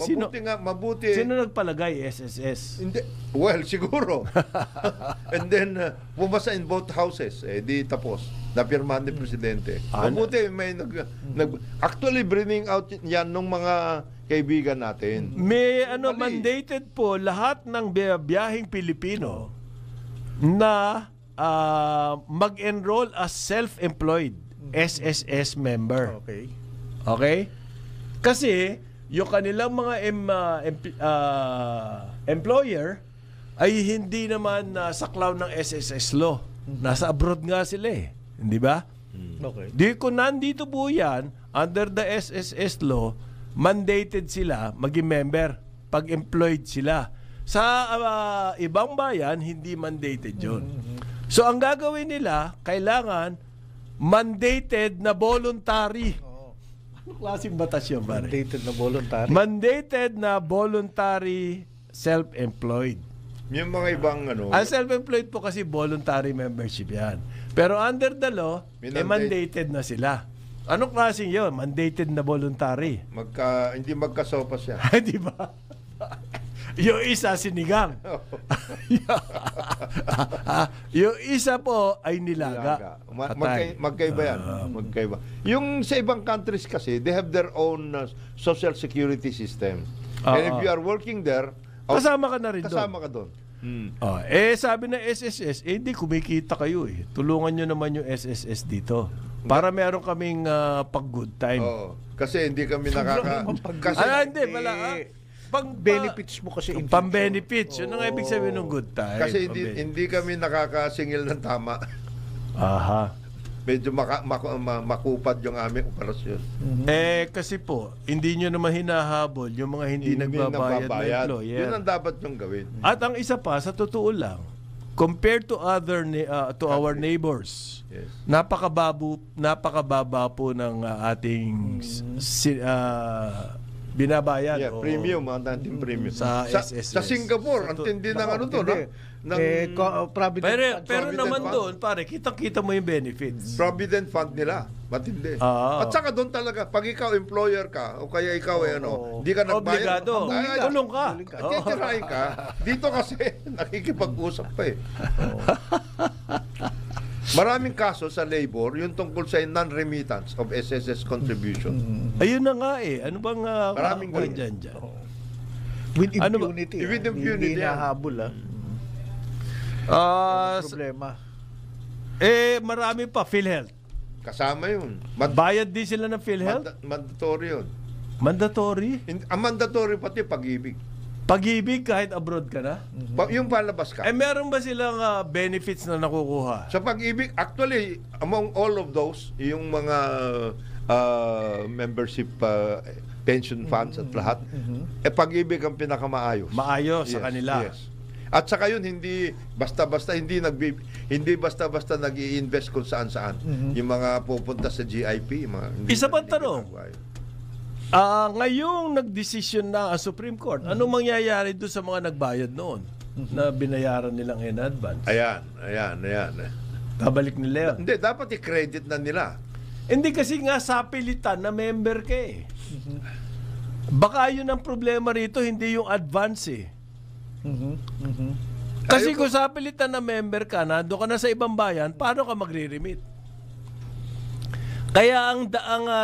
Mabuti. Sino nagpalagay? SSS? Hindi. Well, siguro. And then, pumasa in both houses. Di tapos. Napirmahan ni Presidente. Mabuti, may actually, bringing out yan ng mga kaibigan natin. May mandated po lahat ng biyaheng Pilipino na mag-enroll as self-employed SSS member. Okay. Okay? Kasi yung kanilang mga employer ay hindi naman saklaw ng SSS law. Nasa abroad nga sila eh. Hindi ba? Okay. Di kung nandito po yan, under the SSS law, mandated sila maging member pag employed sila. Sa ibang bayan, hindi mandated yun. So, ang gagawin nila, kailangan mandated na voluntary. Ano klaseng batas yun, pare? Mandated na voluntary. Mandated na voluntary self-employed. Yung mga ibang Ang self-employed po kasi voluntary membership yan. Pero under the law, mandated na sila. Anong klaseng yun? Mandated na voluntary. Hindi magkasopas yan. Di ba? Yung isa sinigang. Yung isa po ay nilaga. Magkaiba yan. Magkaiba. Yung sa ibang countries kasi, they have their own social security system. And if you are working there, kasama ka na rin doon. Kasama ka doon. Sabi na SSS, hindi kumikita kayo eh. Tulungan nyo naman yung SSS dito. Para meron kaming pag-good time. Kasi hindi kami Hindi, wala. Benefits mo kasi. Pang-benefits. Yun ang ibig sabihin ng good time. Kasi hindi kami nakakasingil ng tama. Aha. Medyo makupad yung aming operasyon. Kasi po, hindi nyo naman hinahabol yung mga hindi nagbabayad na employer. Yun ang dapat yung gawin. At ang isa pa, sa totoo lang, compared to our neighbors, yes, napakababa po ng ating binabayad. Premium, ang dating premium. Sa SSS. Sa Singapore, ang tindi ng pero naman doon, pare, kitang-kita mo yung benefits. Provident fund nila. Matindi. At saka doon talaga, pag ikaw employer ka, o kaya ikaw hindi ka nagbayad. Obligado. Tulong ka. Titirahin ka. Dito kasi, nakikipag-usap pa eh. Maraming kaso sa labor, yung tungkol sa non-remittance of SSS contribution. Ayun na nga eh. Ano bang maraming dyan? With impunity. With impunity. Hindi nahabol problema. Marami pa. PhilHealth. Kasama yun. Bayad din sila ng PhilHealth? Mandatory yun. Mandatory? Ang mandatory pati pag-ibig. Pag-ibig kahit abroad ka na? Yung palabas ka. Meron ba silang benefits na nakukuha? Sa pag-ibig, actually, among all of those, yung mga membership pension funds at lahat, pag-ibig ang pinakamaayos. Maayos sa kanila. Yes. At saka yun, hindi basta-basta nag-i-invest kung saan-saan. Yung mga pupunta sa GIP, Isa pang tanong. Ngayong nagdesisyon na ang Supreme Court, anong mangyayari doon sa mga nagbayad noon na binayaran nilang in advance? Ayan. Babalik nila yun. Hindi, dapat i-credit na nila. Hindi kasi nga sa pilitan na member ka eh. Baka yun ang problema rito, hindi yung advance eh. Kasi kung sa pilitan na member ka, nando ka na sa ibang bayan, paano ka magre-remit? Kaya ang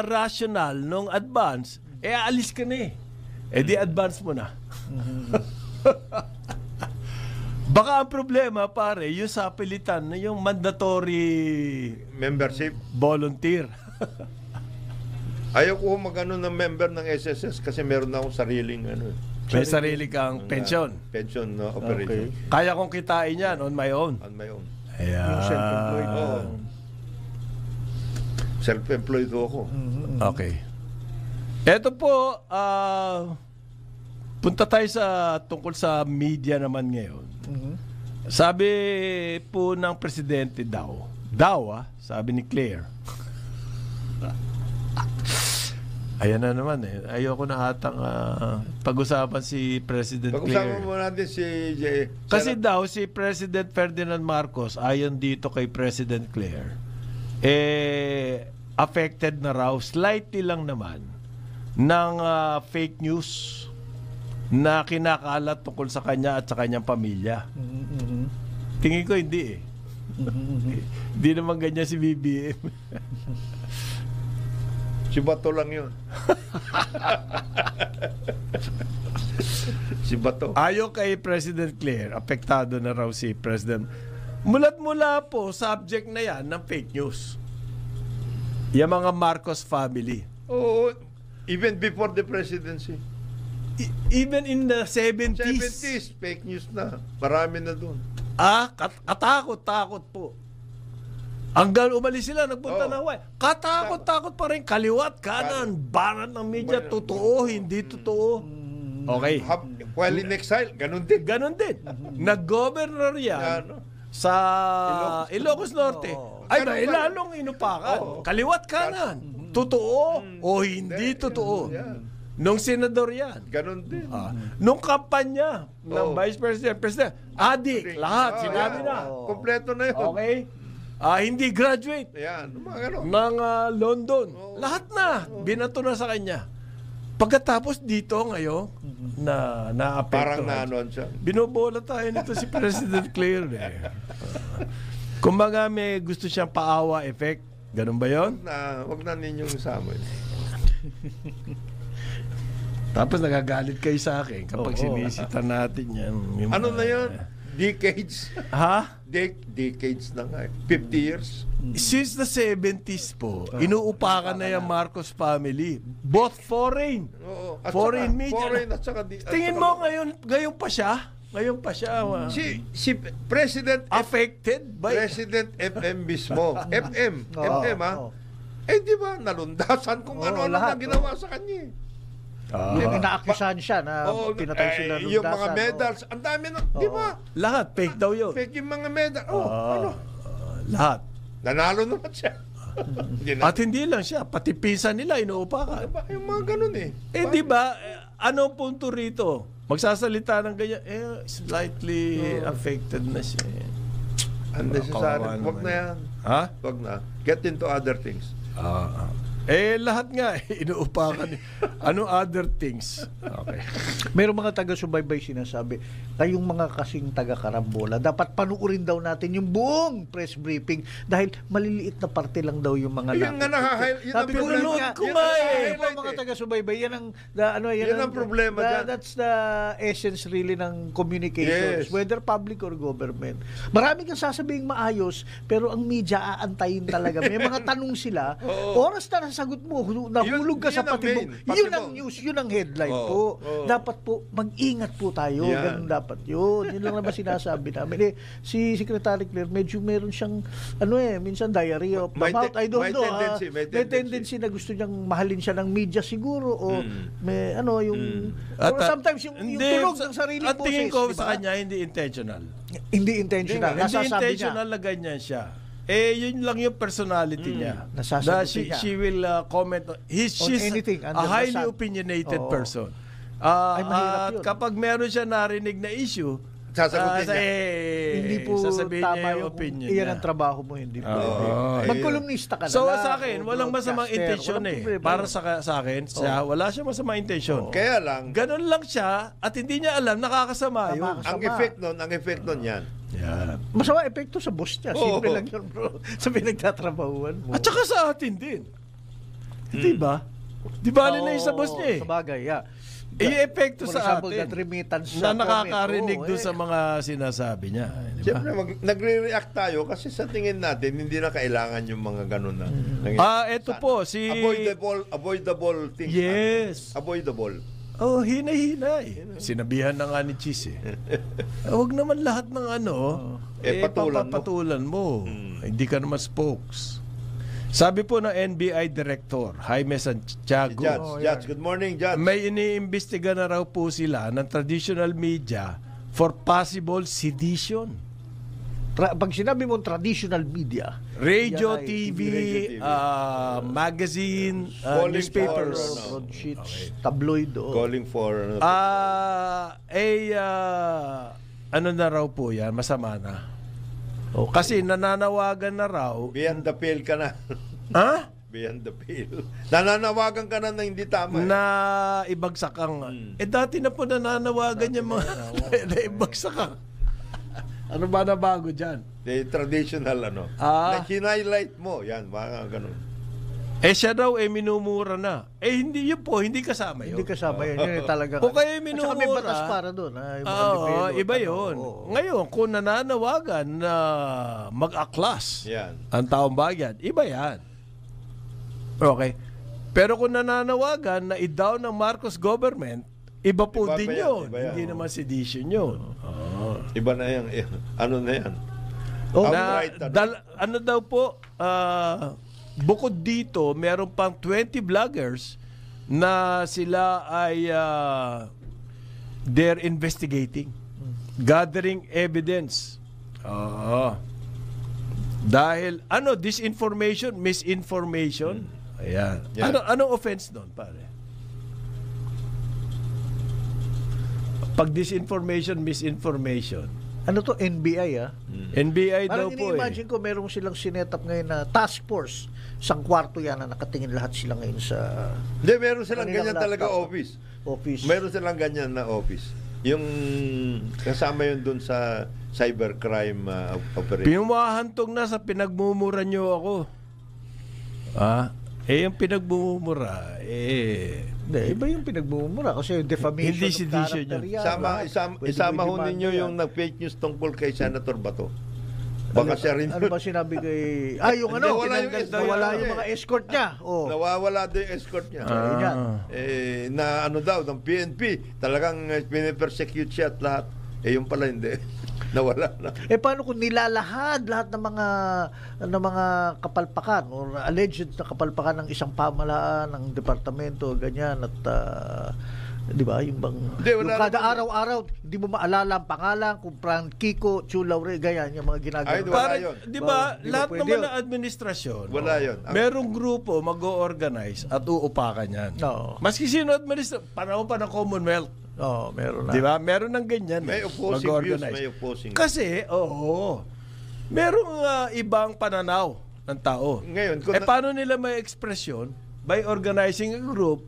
rational nung advance, alis ka na eh. Di advance mo na. Baka ang problema, pare, yung sa pilitan, yung mandatory Membership. volunteer. Ayaw ko mag-ano ng member ng SSS kasi meron na akong sariling May sarili kang pension. pension operation. Kaya kong kitain yan on my own. On my own. Ayan. Yung self-employed. Oo. Self-employed ako. Okay. Eto po, punta tayo tungkol sa media naman ngayon. Sabi po ng presidente daw, sabi ni Claire. Ayan na naman eh. Ayoko na atang pag-usapan si President Pag-usapan Claire. mo natin si Kasi daw si President Ferdinand Marcos, ayon dito kay President Claire, affected na raw, slightly lang naman, ng fake news na kinakalat tungkol sa kanya at sa kanyang pamilya. Tingin ko hindi eh. Hindi naman ganyan si BBM. Si Bato lang yun. Si Bato. Ayon kay President Claire, apektado na raw si President. Mulat-mula po, subject na yan ng fake news. Yung mga Marcos family. Oo. Even before the presidency. Even in the 70s. 70s, fake news na. Marami na doon. Katakot-takot po. Hanggang umalis sila, nagpunta Oo. na Hawaii. Katakot-takot pa rin. Kaliwat, kanan, barat ng media. Totoo, hindi totoo. Okay. While in exile, ganun din. Ganon din. Nag-governor yan Ano? sa Ilocos Norte. Ay, Ganun may ba? lalong inupakan. Oo. Kaliwat, kanan. Totoo o hindi totoo. Yan. Nung senador yan. Ganun din. Nung kampanya ng Oo. Vice President, adik, lahat, sinabi yan. na. Kompleto na yun. Okay? Hindi graduate Yan. Mga ganun. ng London. Lahat na. Binato na sa kanya. Pagkatapos dito ngayon, na Parang naapektuhan. naanon siya. Binobola tayo nito si President Claire. Kumbaga may gusto siyang paawa effect. Ganun ba yon? Wag na ninyong isama. Tapos nagagalit kayo sa akin kapag sinisita natin yan. Yung Ano mga- na yun? Decades. Ha? Decades na nga. 50 years. Since the 70s po, inuupakan na yung Marcos family. Both foreign. Oo. At Foreign saka, media. Foreign at saka Tingin mo ngayon pa siya? Ngayon pa siya. Si President Affected by... President FM mismo. FM ha? Oo. Di ba nalundasan kung ano-ano lahat, na ginawa sa kanya. Yung inaakusahan siya na pinatay sila ng Yung mga dasan, medals, ang dami na, di ba? Lahat, fake daw yun. Fake yung mga medal. Lahat. Nanalo naman siya. At hindi lang siya, pati pisa nila inuupakan. Diba? Yung mga ganun eh. Di ba, anong punto rito? Magsasalita ng ganyan, slightly affected na siya. Unnecessary. Kawawa Wag naman. na yan. Ha? Wag na. Get into other things. Lahat nga, inuupakan. Ano other things? Okay. Mayroong mga taga-subaybay sinasabi, kayong mga kasing taga-karambola, dapat panuorin daw natin yung buong press briefing dahil maliliit na parte lang daw yung mga Yun nga Sabi ko, pinanood ko nga mga taga-subaybay, yan ang Yan ang problema dyan. That's the essence really ng communications, Yes. whether public or government. Marami kang sasabing maayos, pero ang media aantayin talaga. May mga tanong sila, oras na nasa sagot mo, nahulog ka Yun sa ang patibong. main. Yun ang Patibong. news, yun ang headline Oo, po. oo. Dapat po, mag-ingat po tayo. Yan. Ganun dapat yun. Yun lang naman sinasabi namin. Si Secretary Claire, medyo meron siyang, minsan diarrhea of the May mouth. I don't may know. tendency, may May tendency. tendency na gusto niyang mahalin siya ng media siguro. O may, yung, At, or sometimes yung tunog ng sariling at tingin ko boses. sa diba? kanya, hindi intentional. Hindi intentional. Hindi Nasasabi intentional niya. na ganyan siya. Yun lang yung personality niya. Nasasagot She, niya. she will comment on, she's anything a under the highly sun. opinionated Oo. person. Ay, mahirap At yun. kapag meron siya narinig na issue, Sasagutin niya. Hindi po sasabihin tama niya yung yung opinion iyan niya. ang trabaho mo, hindi po. Oo. Magkolumnista ka na So lang, sa akin, o walang masamang broadcaster, intensyon walang eh. problema Para yun. sa akin, wala siya masamang intensyon. Kaya lang, Ganon lang siya at hindi niya alam, nakakasama yun. ang effect nun yan. Yan. Masama epekto sa boss niya. Oo. Simple lang yun, bro. Sa pinagtatrabahuan mo. At saka sa atin din. Di ba? Di ba na yung sa boss niya eh? Sa bagay, yeah. I-epekto For sa example, that atin remittance na comment, nakakarinig oo, doon sa mga sinasabi niya. Di ba? Siyempre, nagre-react tayo kasi sa tingin natin, hindi na kailangan yung mga ganun na. Eto po, si... Avoidable things. Yes. Avoidable. Oh, hinay-hinay. Sinabihan na nga ni Cheese eh. Huwag naman lahat ng patulan mo. Hindi ka naman spokes. Sabi po ng NBI Director, Jaime Santiago, Judge, good morning, Judge. may iniimbestiga na raw po sila ng traditional media for possible sedition. Pag sinabi mo traditional media, Radio, yan ay TV, Radio, TV. magazine, Calling newspapers. for, broadsheets, tabloid, Calling for... ano na raw po yan, masama na. Kasi nananawagan na raw. Beyond the pale ka na. Ha? Beyond the pale. Nananawagan ka na hindi tama. Na ibagsak ang... dati na po nananawagan yung mga na ibagsak ang... Ano ba na bago dyan? The traditional na highlight mo. Yan, baka ganun. Siya daw minumura na. Hindi yun po, hindi kasama yun. hindi kasama yun. Yun yung talaga. Kung kayo At saka may minumura, batas para doon. Yung mga Oo, depelo, iba yun. Ngayon, kung nananawagan na mag-aklas Yan. ang taong bayan, iba yan. Okay. Pero kung nananawagan na i-down ng Marcos government, iba po Iba din pa yan, yun. iba yan. Hindi naman sedition yun. Iba na yan. Ano na yan? Na, Outright, ano daw po, bukod dito, meron pang 20 vloggers na sila ay they're investigating, gathering evidence. Dahil, disinformation, misinformation. Ayan. Yeah. Anong offense doon, pare? Pag disinformation, misinformation. Ano to? NBI NBI daw Parang po ini-imagine ko merong silang sinetap ngayon na task force. Isang kwarto yan na nakatingin lahat sila ngayon sa Hindi, meron silang kanilang ganyan talaga laptop. office. Meron silang ganyan na office. Yung kasama yun dun sa cybercrime operation. Pinumahantog na sa pinagmumura nyo ako. Yung pinagmumura, Hindi, iba yung pinagmumura kasi defamation Hindi of sedition character yun. yan. Isama ho ninyo yung nag-fake news tungkol kay Senator Bato. Baka siya rin. Ano ba sinabi kay... yung Hindi, wala yung tinanggal escort daw, wala niya yung mga escort niya. Nawawala daw yung escort niya. Yan. Na daw, ng PNP, talagang pinipersecute siya at lahat. Yung pala hindi. Nawala na. Paano kung nilalahad lahat ng mga kapalpakan or alleged na kapalpakan ng isang pamahalaan, ng departamento, ganyan, at di ba, yung bang yung kada araw-araw hindi mo maalala ang pangalan, kung Kiko, Chulaure, ganyan, yung mga ginagawa. Ay, wala yun. Di ba, Di ba lahat pwede naman yun? ng administrasyon, Wala yun. merong grupo mag-o-organize at uupakan yan. Oo. Maski sino panahon pa ng Commonwealth. Meron na. Di ba? Meron ng ganyan. May opposing views, may opposing. Kasi, merong ibang pananaw ng tao. Ngayon, paano nila may ekspresyon? By organizing a group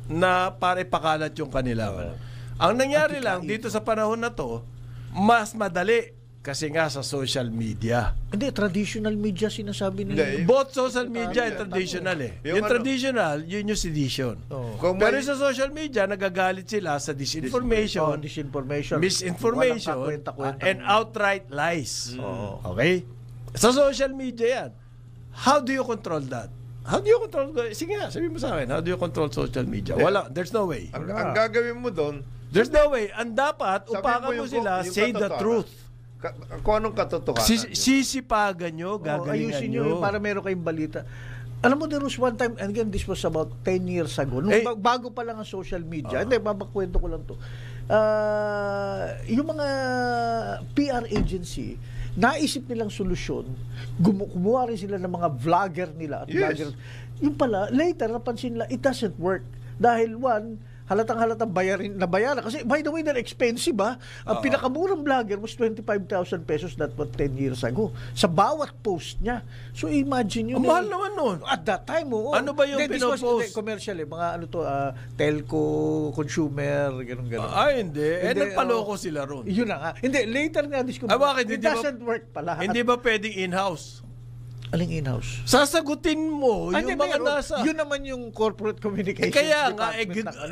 na para ipakalat yung kanila. Ang nangyari lang dito sa panahon na to, mas madali kasi nga sa social media. Hindi, traditional media sinasabi nila. Hindi. Both social media and traditional Yung traditional, yun yung sedition. Pero sa social media, nagagalit sila sa disinformation, Disinformation. misinformation, Walang kakwenta-kwenta. and outright lies. Okay? Sa social media yan. How do you control that? How do you control? Sige nga, sabi mo sa akin, how do you control social media? Wala, there's no way. Ang gagawin mo doon, There's no way. Ang dapat, sabihin upakan mo yung sila, say the katotohanan. truth. Kung anong katotohanan. Sisipagan nyo, gagalingan ayusin nyo. nyo para meron kayong balita. Alam mo, there was one time, and again, this was about 10 years ago. Nung bago pa lang ang social media. Hindi, babakwento ko lang to. Yung mga PR agency, naisip nilang solusyon, kumuha rin sila ng mga vlogger nila. At vlogger. Yung pala, later, napansin nila, it doesn't work. Dahil halatang-halatang nabayaran. Kasi, by the way, they're expensive, ha? Ang pinakamurang vlogger was 25,000 pesos that was 10 years ago. Sa bawat post niya. So, imagine yun. Mahal naman nun. At that time, Ano ba yung pinopost? Commercial, mga telco, consumer, gano'n. Hindi. Nagpaloko sila ron. Yun na nga. Hindi, later nga discover. Bakit? It doesn't work pala. Hindi ba pwedeng in-house? Aling in-house? Sasagutin mo yung mga nasa... Yun naman yung corporate communications kaya nga,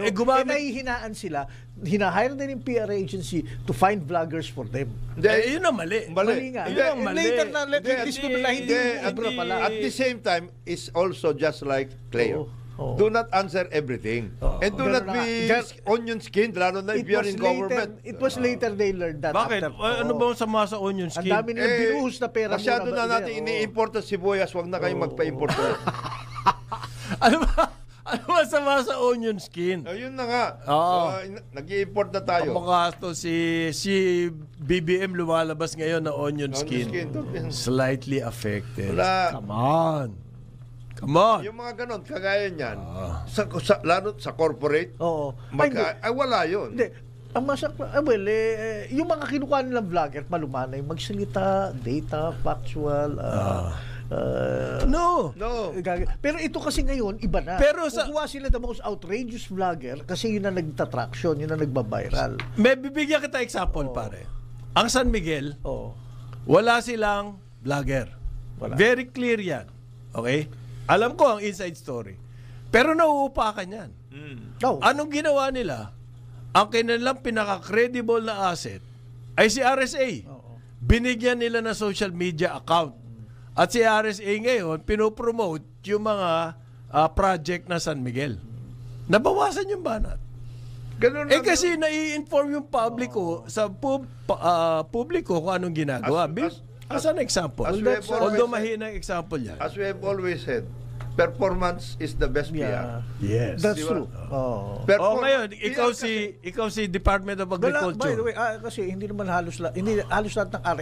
gumamit... nahihinaan sila, hinahire din yung PR agency to find vloggers for them. Yun ang mali. Mali nga. Yun ang mali. Later na, discover na hindi obra pala. At the same time, is also just like Cleo. Do not answer everything. And do not be onion skinned, lalo na if you're in government. It was later they learned that. Bakit? Ano ba ang sama sa onion skin? Ang dami nilang binuhos na pera. Masyado na natin ini-import ang sibuyas, wag na kayong magpa-import. Ano ba sama sa onion skin? Ayun na nga. Nag-i-import na tayo. Kamukha to si BBM lumalabas ngayon na onion skin. Slightly affected. Wala. Come on. Yung mga ganon, kagaya niyan, lalo sa corporate, wala yun. Hindi. Ang yung mga kinukuha nilang vlogger, malumanay, magsalita, data, factual, No. Pero ito kasi ngayon, iba na. Pero kukuha sila the most outrageous vlogger kasi yun na nagtatraction, yun na nagbabiral. May bibigyan kita example, pare. Ang San Miguel, wala silang vlogger. Very clear yan. Okay? Alam ko ang inside story. Pero nauupakan yan. Anong ginawa nila? Ang kanilang pinaka-credible na asset ay si RSA. Binigyan nila ng social media account. At si RSA ngayon, pinopromote yung mga project na San Miguel. Nabawasan yung banat. Ganun kasi nai-inform yung publiko sa publiko kung anong ginagawa. As an example, although mahina ang example yan. As we have always said, performance is the best PR. Yes. That's true. Ngayon, ikaw si Department of Agriculture. By the way, kasi hindi naman halos lahat ng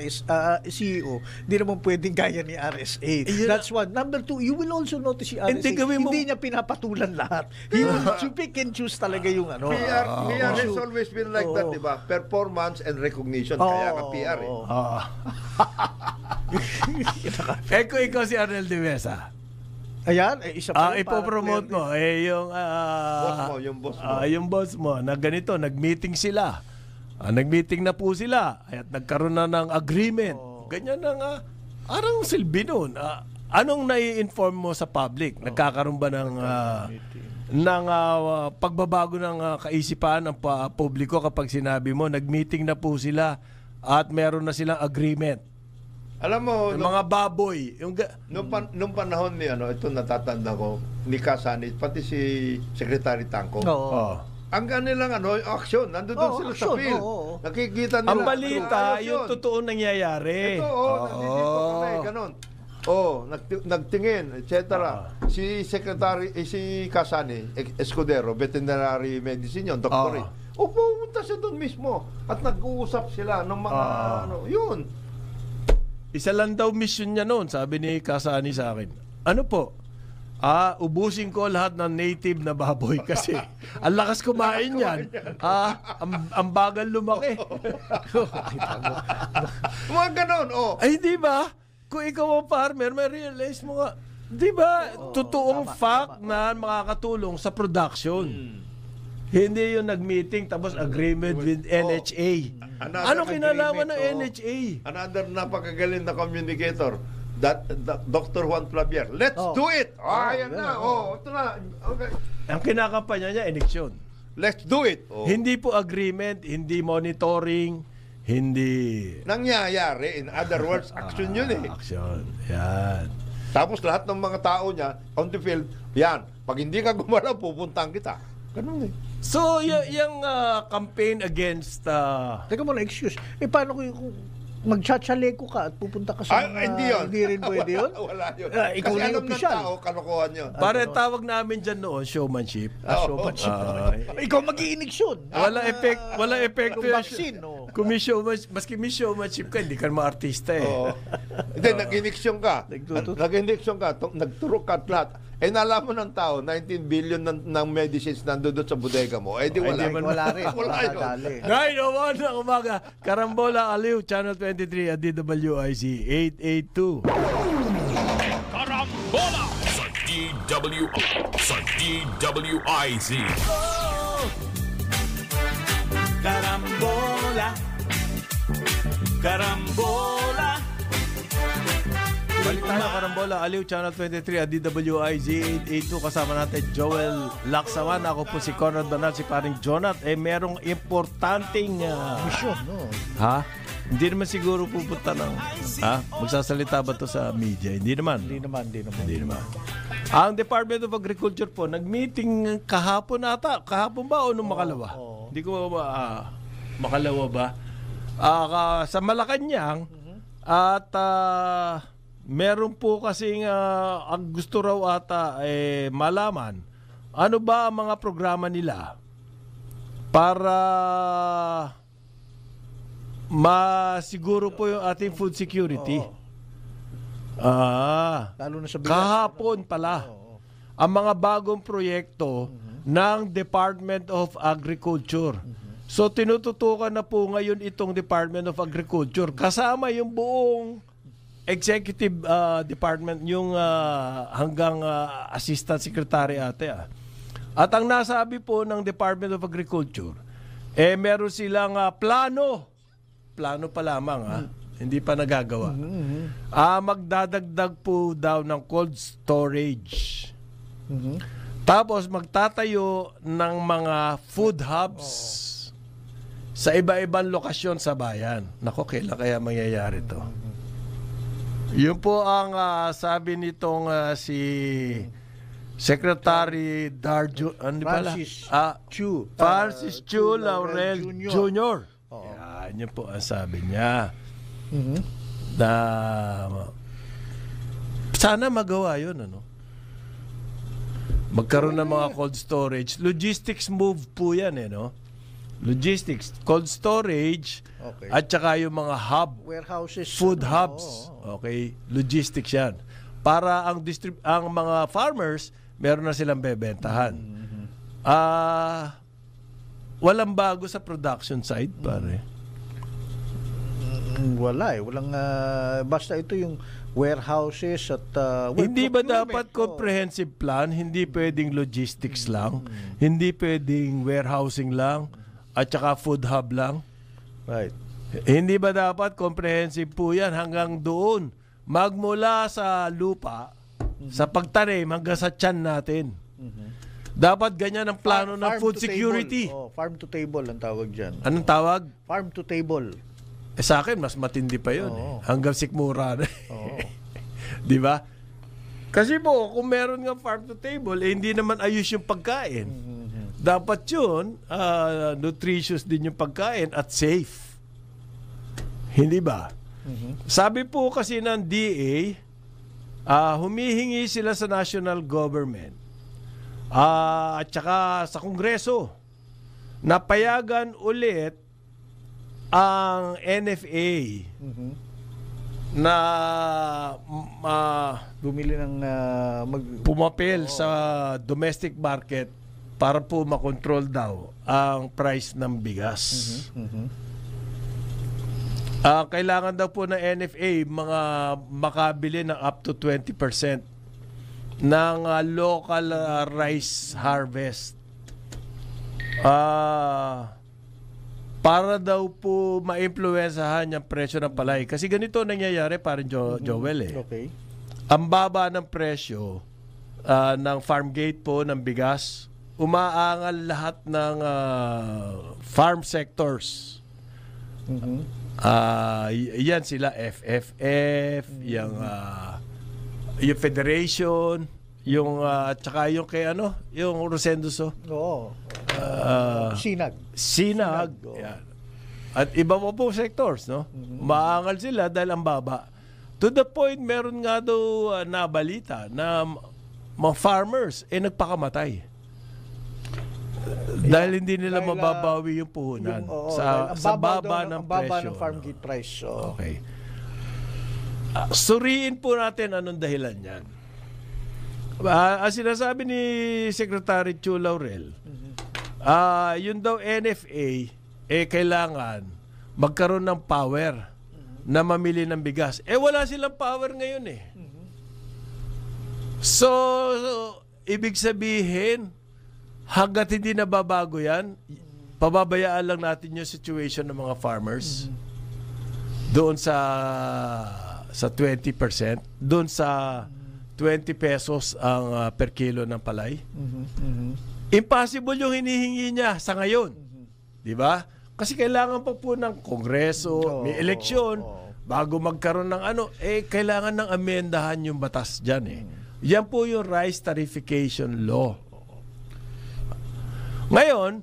CEO, hindi naman pwedeng gaya ni RSA. That's one. Number two, you will also notice si RSA, hindi niya pinapatulan lahat. He will pick and choose talaga yung ano. PR has always been like that, di ba? Performance and recognition, kaya ka PR Kung ikaw si Arnel de Mesa, ayan, isa pa ipopromote mo yung boss mo na ganito, nag-meeting sila. Nag-meeting na po sila at nagkaroon na ng agreement. Ganyan na arang silbi nun. Anong nai-inform mo sa public? Nagkakaroon ba ng pagbabago ng kaisipan ng publiko kapag sinabi mo nag-meeting na po sila at meron na silang agreement? Alam mo, mga baboy. Nung panahon ni ito natatanda ko, ni Kasani, pati si Secretary Tangko. Ang kanilang action, nandun sila sa field. Nakikita nila. Ang balita, yung totoo nangyayari. Ganon. Nagtingin, etc. Si Secretary, si Kasani, Escudero, veterinary medicine yun, doctor. Pumunta siya doon mismo at nag-uusap sila ng mga yun. Isa lang daw mission niya noon, sabi ni Kasani sa akin. Ano po? Ubusin ko lahat ng native na baboy kasi ang lakas kumain yan. Ang bagal lumaki. Mga ganon, Ay, di ba? Kung ikaw ang farmer, may realize mo nga, di ba, totoong fact na makakatulong sa production. Hindi yung nag-meeting tapos agreement with NHA. Anong kinalaman ng NHA? Another napakagaling na communicator, Dr. Juan Flavier. Let's do it! Ayan na. Ito na. Okay. Ang kinakampanya niya, eleksyon. Let's do it! Hindi po agreement, hindi monitoring, hindi... Nangyayari. In other words, action yun Action. Yan. Tapos lahat ng mga tao niya, on the field, yan, pag hindi ka gumalaw, pupuntahan kita. Ganun eh. So, yung campaign against... Teka muna, excuse. Paano kung magtsatsaleko ka at pupunta ka sa mga... Hindi yun. Hindi rin pwede yun? Wala yun. Ikaw Kasi na yung alam ng opisyal. tao, kalokohan yun. Pare, tawag namin dyan noon, showmanship. Showmanship. Ikaw mag-iiniksyon. Wala epekto Yung yun. vaccine, no? Kung maski may showmanship ka, hindi ka naman artista eh. Oo. Hindi, nag-iniksyon ka. Nagtutut- Nag-iniksyon ka, nagturok ka at lahat. Nalaman ng tao, 19 billion ng medicines nandun sa bodega mo. Di wala. Wala rin. Wala yun. Nadali. Ngayon, naman ng umaga, Karambola Aliw, Channel 23 at DWIC 882. Karambola sa DWIC. Karambola, karambola. Balik tayo, Karambola Aliw, Channel 23 at DWIZ 882. Kasama natin Joel Laksaman. Ako po si Conrad Banal, si paring Jonat. Merong importanteng... Mission, no? ha? Hindi naman siguro pupunta ng... Ha? Magsasalita ba to sa media? Hindi naman. Hindi naman. Ang Department of Agriculture po, nag-meeting kahapon ata. Kahapon ba o nung makalawa? Hindi ko ba... makalawa ba? Sa Malacanang at... meron po kasing ang gusto raw ata malaman ano ba ang mga programa nila para masiguro po yung ating food security. Lalo na sa bigas. Kahapon pala ang mga bagong proyekto ng Department of Agriculture. So tinututukan na po ngayon itong Department of Agriculture kasama yung buong executive department, yung hanggang assistant secretary ate. At ang nasabi po ng Department of Agriculture, meron silang plano pa lamang, hindi pa nagagawa. Magdadagdag po daw ng cold storage. Tapos magtatayo ng mga food hubs sa iba-ibang lokasyon sa bayan. Nako, kailan kaya mangyayari to? Yun po ang sabi nitong si Secretary Darjo, Francis Chu Laurel Jr. Yan, yun po ang sabi niya. Na sana magawa yun, ano? Magkaroon ng mga cold storage. Logistics move po yan, no? Logistics, cold storage, at saka yung mga hub, warehouses, food hubs. Okay, logistics yan. Para ang mga farmers, meron na silang bebentahan. Walang bago sa production side, pare. Wala eh. Walang, basta ito yung warehouses at... hindi ba dapat comprehensive plan? Hindi pwedeng logistics lang? Hindi pwedeng warehousing lang? At saka food hub lang? Right. Hindi ba dapat comprehensive po yan hanggang doon? Magmula sa lupa, sa pagtanim hanggang sa tiyan natin. Dapat ganyan ang plano ng food security. Farm to table ang tawag dyan. Anong tawag? Farm to table. Sa akin, mas matindi pa yun. Hanggang sikmura na. Di ba? Kasi po, kung meron nga farm to table, hindi naman ayos yung pagkain. Dapat yun, nutritious din yung pagkain at safe. Hindi ba? Sabi po kasi ng DA, humihingi sila sa national government at saka sa Kongreso na payagan ulit ang NFA na bumili ng pumapel sa domestic market para po makontrol daw ang price ng bigas. Kailangan daw po ng NFA mga makabili ng up to 20% ng local rice harvest. Para daw po ma-impluwensahan yung presyo ng palay. Kasi ganito nangyayari, parang Joel eh. Okay. Ang baba ng presyo ng farm gate po ng bigas, umaangal lahat ng farm sectors. Yan sila FFF, yung yung Federation, yung at saka yung kay yung Rosendoso. Oo. Sinag. Sinag. oo. Yan. At iba pa po sectors, no? Maangal sila dahil ang baba. To the point, meron nga daw nabalita na mga farmers nagpakamatay. Dahil hindi nila Dahil, mababawi yung puhunan Dahil sa baba ang ng baba presyo. ng farm gate price. So, Okay. Suriin po natin anong dahilan yan. Ang sinasabi ni Secretary Chu Laurel, yun daw NFA, kailangan magkaroon ng power na mamili ng bigas. Wala silang power ngayon eh. So ibig sabihin, hanggat hindi nababago yan, pababayaan lang natin yung situation ng mga farmers doon sa 20%, doon sa 20 pesos ang per kilo ng palay. Impossible yung hinihingi niya sa ngayon. Di ba? Kasi kailangan pa po ng kongreso, may eleksyon, bago magkaroon ng kailangan ng amendahan yung batas dyan eh. Yan po yung rice tarification law. Ngayon,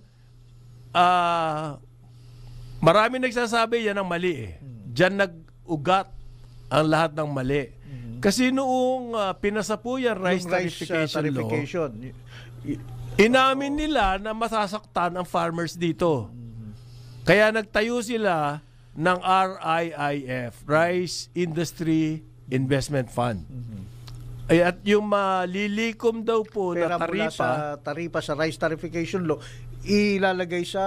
marami nagsasabi yan ang mali eh. Diyan nag-ugat ang lahat ng mali. Kasi noong pinasa po yan rice tarification law, inamin nila na masasaktan ang farmers dito. Kaya nagtayo sila ng RIIF, Rice Industry Investment Fund. At yung malilikom daw po pera na mula sa taripa sa rice tarification law ilalagay sa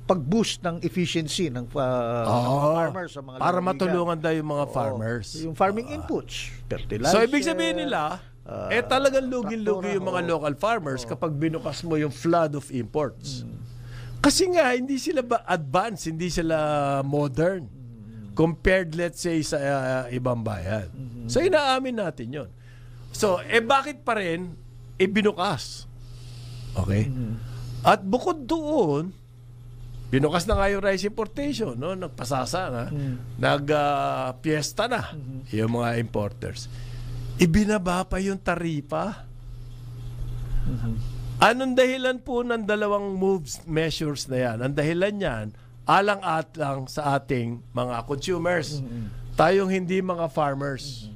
pag-boost ng efficiency ng farmers sa mga para lalawigan. matulungan daw yung mga farmers. Yung farming inputs, fertilizer. So ibig sabihin nila, talagang lugi-lugi yung mga local farmers kapag binukas mo yung flood of imports. Kasi nga hindi sila advanced, hindi sila modern compared let's say sa ibang bayan. So inaamin natin 'yon. So bakit pa rin binukas? Okay? At bukod doon, binukas na nga yung rice importation, no? Nagpasasa na, nag-fiesta na yung mga importers. Ibinaba pa yung taripa. Anong dahilan po ng dalawang measures na yan? Ang dahilan yan, alang-atlang sa ating mga consumers. Tayong hindi mga farmers.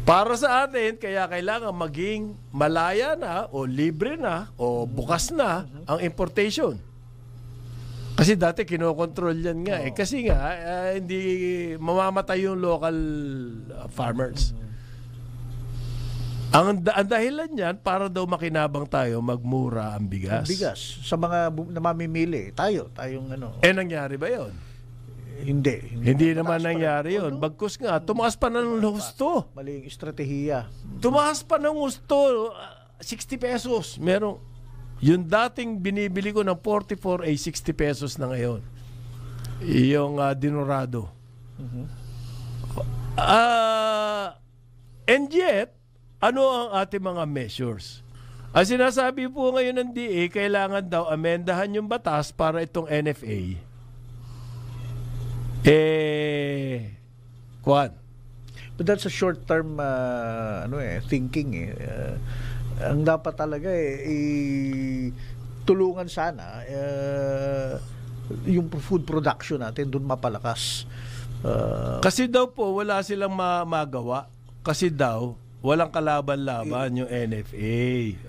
Para sa atin, kaya kailangan maging malaya na o libre na o bukas na ang importation. Kasi dati kinokontrol yan nga eh. Kasi nga, hindi mamamatay yung local farmers. Ang dahilan yan, para daw makinabang tayo, magmura ang bigas. Bigas. Sa mga namamimili, tayong Nangyari ba yon? Hindi Naman nangyari yon. Bagkus nga, tumaas pa ng husto. Maling estratehiya. Tumaas pa ng husto, 60 pesos. Merong, yung dating binibili ko ng 44 ay 60 pesos na ngayon. Yung dinurado. And yet, ano ang ating mga measures? Ang sinasabi po ngayon ng DA, kailangan daw amendahan yung batas para itong NFA. But that's a short-term thinking. Ang dapat talaga tulungan sana yung food production natin doon mapalakas. Kasi daw po wala silang magawa. Kasi daw walang kalaban-laban yung NFA.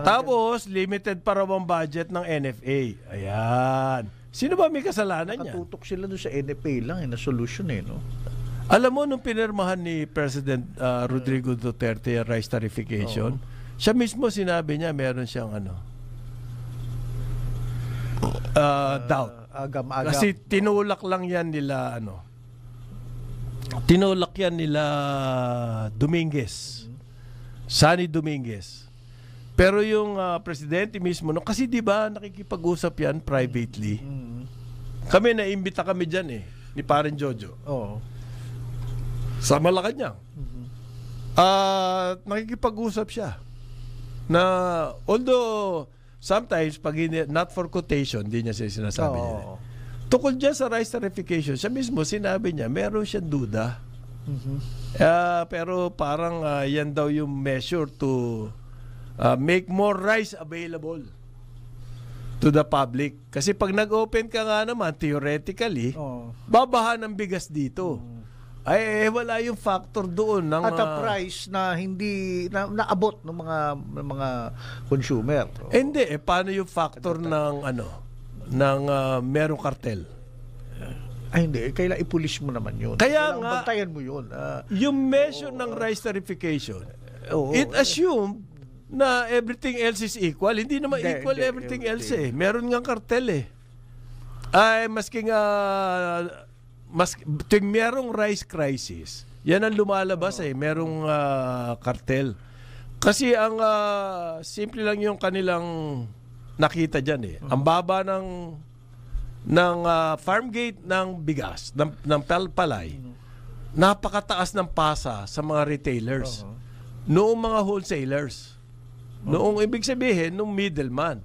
Tapos, limited pa raw ang budget ng NFA. Ayan. Sino ba may kasalanan niya? Nakatutok sila doon sa NFA lang, na solution no? Alam mo, nung pinirmahan ni President Rodrigo Duterte yung rice tarification, siya mismo sinabi niya, meron siyang doubt. Agam-agam. Kasi tinulak lang yan nila, tinulak yan nila Dominguez. Sunny Dominguez. Pero yung presidente mismo, kasi di ba nakikipag-usap yan privately. Kami, naimbita kami dyan ni Paren Jojo. Sa Malacanang. Nakikipag-usap siya. Na, although, sometimes, pag not for quotation, hindi niya sinasabi niya. Tukol dyan sa rice tarification, siya mismo sinabi niya, meron siyang duda. Pero parang yan daw yung measure to make more rice available to the public. Kasi pag nag-open ka nga naman, theoretically, babahan ng bigas dito. Ay, wala yung factor doon ng at a price na hindi naabot ng mga consumer. Hindi, paano yung factor ng merong kartel? Ay, hindi. Kailangan ipulis mo naman yun. Kaya kailangan nga, bantayan mo yun. Yung measure ng rice tarification, it assumed na everything else is equal. Hindi naman equal everything else eh. Meron nga kartel eh. Ay, maski nga, tuwing merong rice crisis, yan ang lumalabas eh. Merong kartel. Kasi ang simple lang yung kanilang nakita dyan eh. Ang baba ng farm gate ng bigas, ng palay, napakataas ng pasa sa mga retailers. Noong mga wholesalers. Noong ibig sabihin, noong middleman.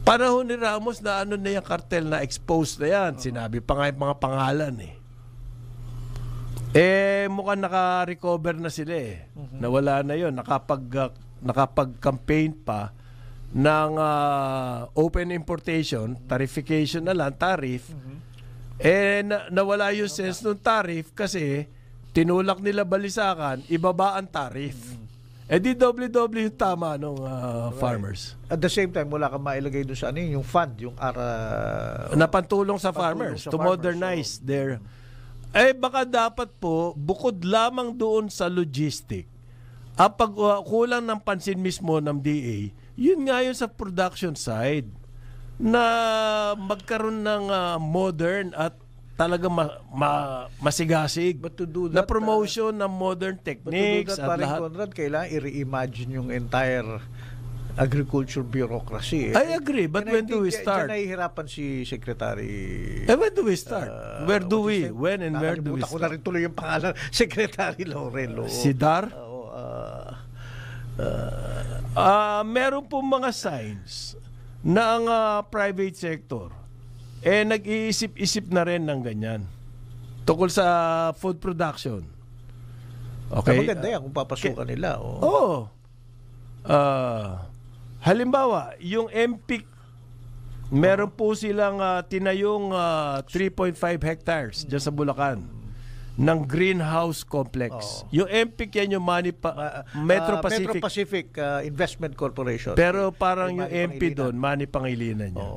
Panahon ni Ramos na na yung kartel na exposed na yan. Sinabi pa nga yung mga pangalan eh. Mukhang naka-recover na sila eh. Nawala na yun. Nakapag-campaign pa ng open importation, tarification na lang, tariff, nawala yung sense ng tariff kasi tinulak nila balisakan, ibaba ang tariff. Di doble-doble yung tama ng farmers. At the same time, wala kang mailagay doon sa yung fund, yung napantulong sa farmers to modernize their... Baka dapat po, bukod lamang doon sa logistic, ang pagkulang ng pansin mismo ng DA, yun nga yun sa production side na magkaroon ng modern at talaga masigasig na promotion ng modern techniques at lahat. Conrad, kailangan i-reimagine yung entire agriculture bureaucracy. I agree, but when do we start? Diyan nahihirapan si Secretary... when do we start? When and where do we start? Nakalimutan ko na rin tuloy yung pangalan, Secretary Laurel. Si Dar? Meron po mga signs na ang private sector nag-iisip-isip na rin ng ganyan tungkol sa food production. Okay? Maganda yan kung papasukan nila. Halimbawa, yung MPIC, meron po silang tinayong 3.5 hectares dyan sa Bulacan ng greenhouse complex. Yung MPIC yan yung Metro Pacific. Metro Pacific Investment Corporation. Pero parang yung MP doon, Manny Pangilinan niya.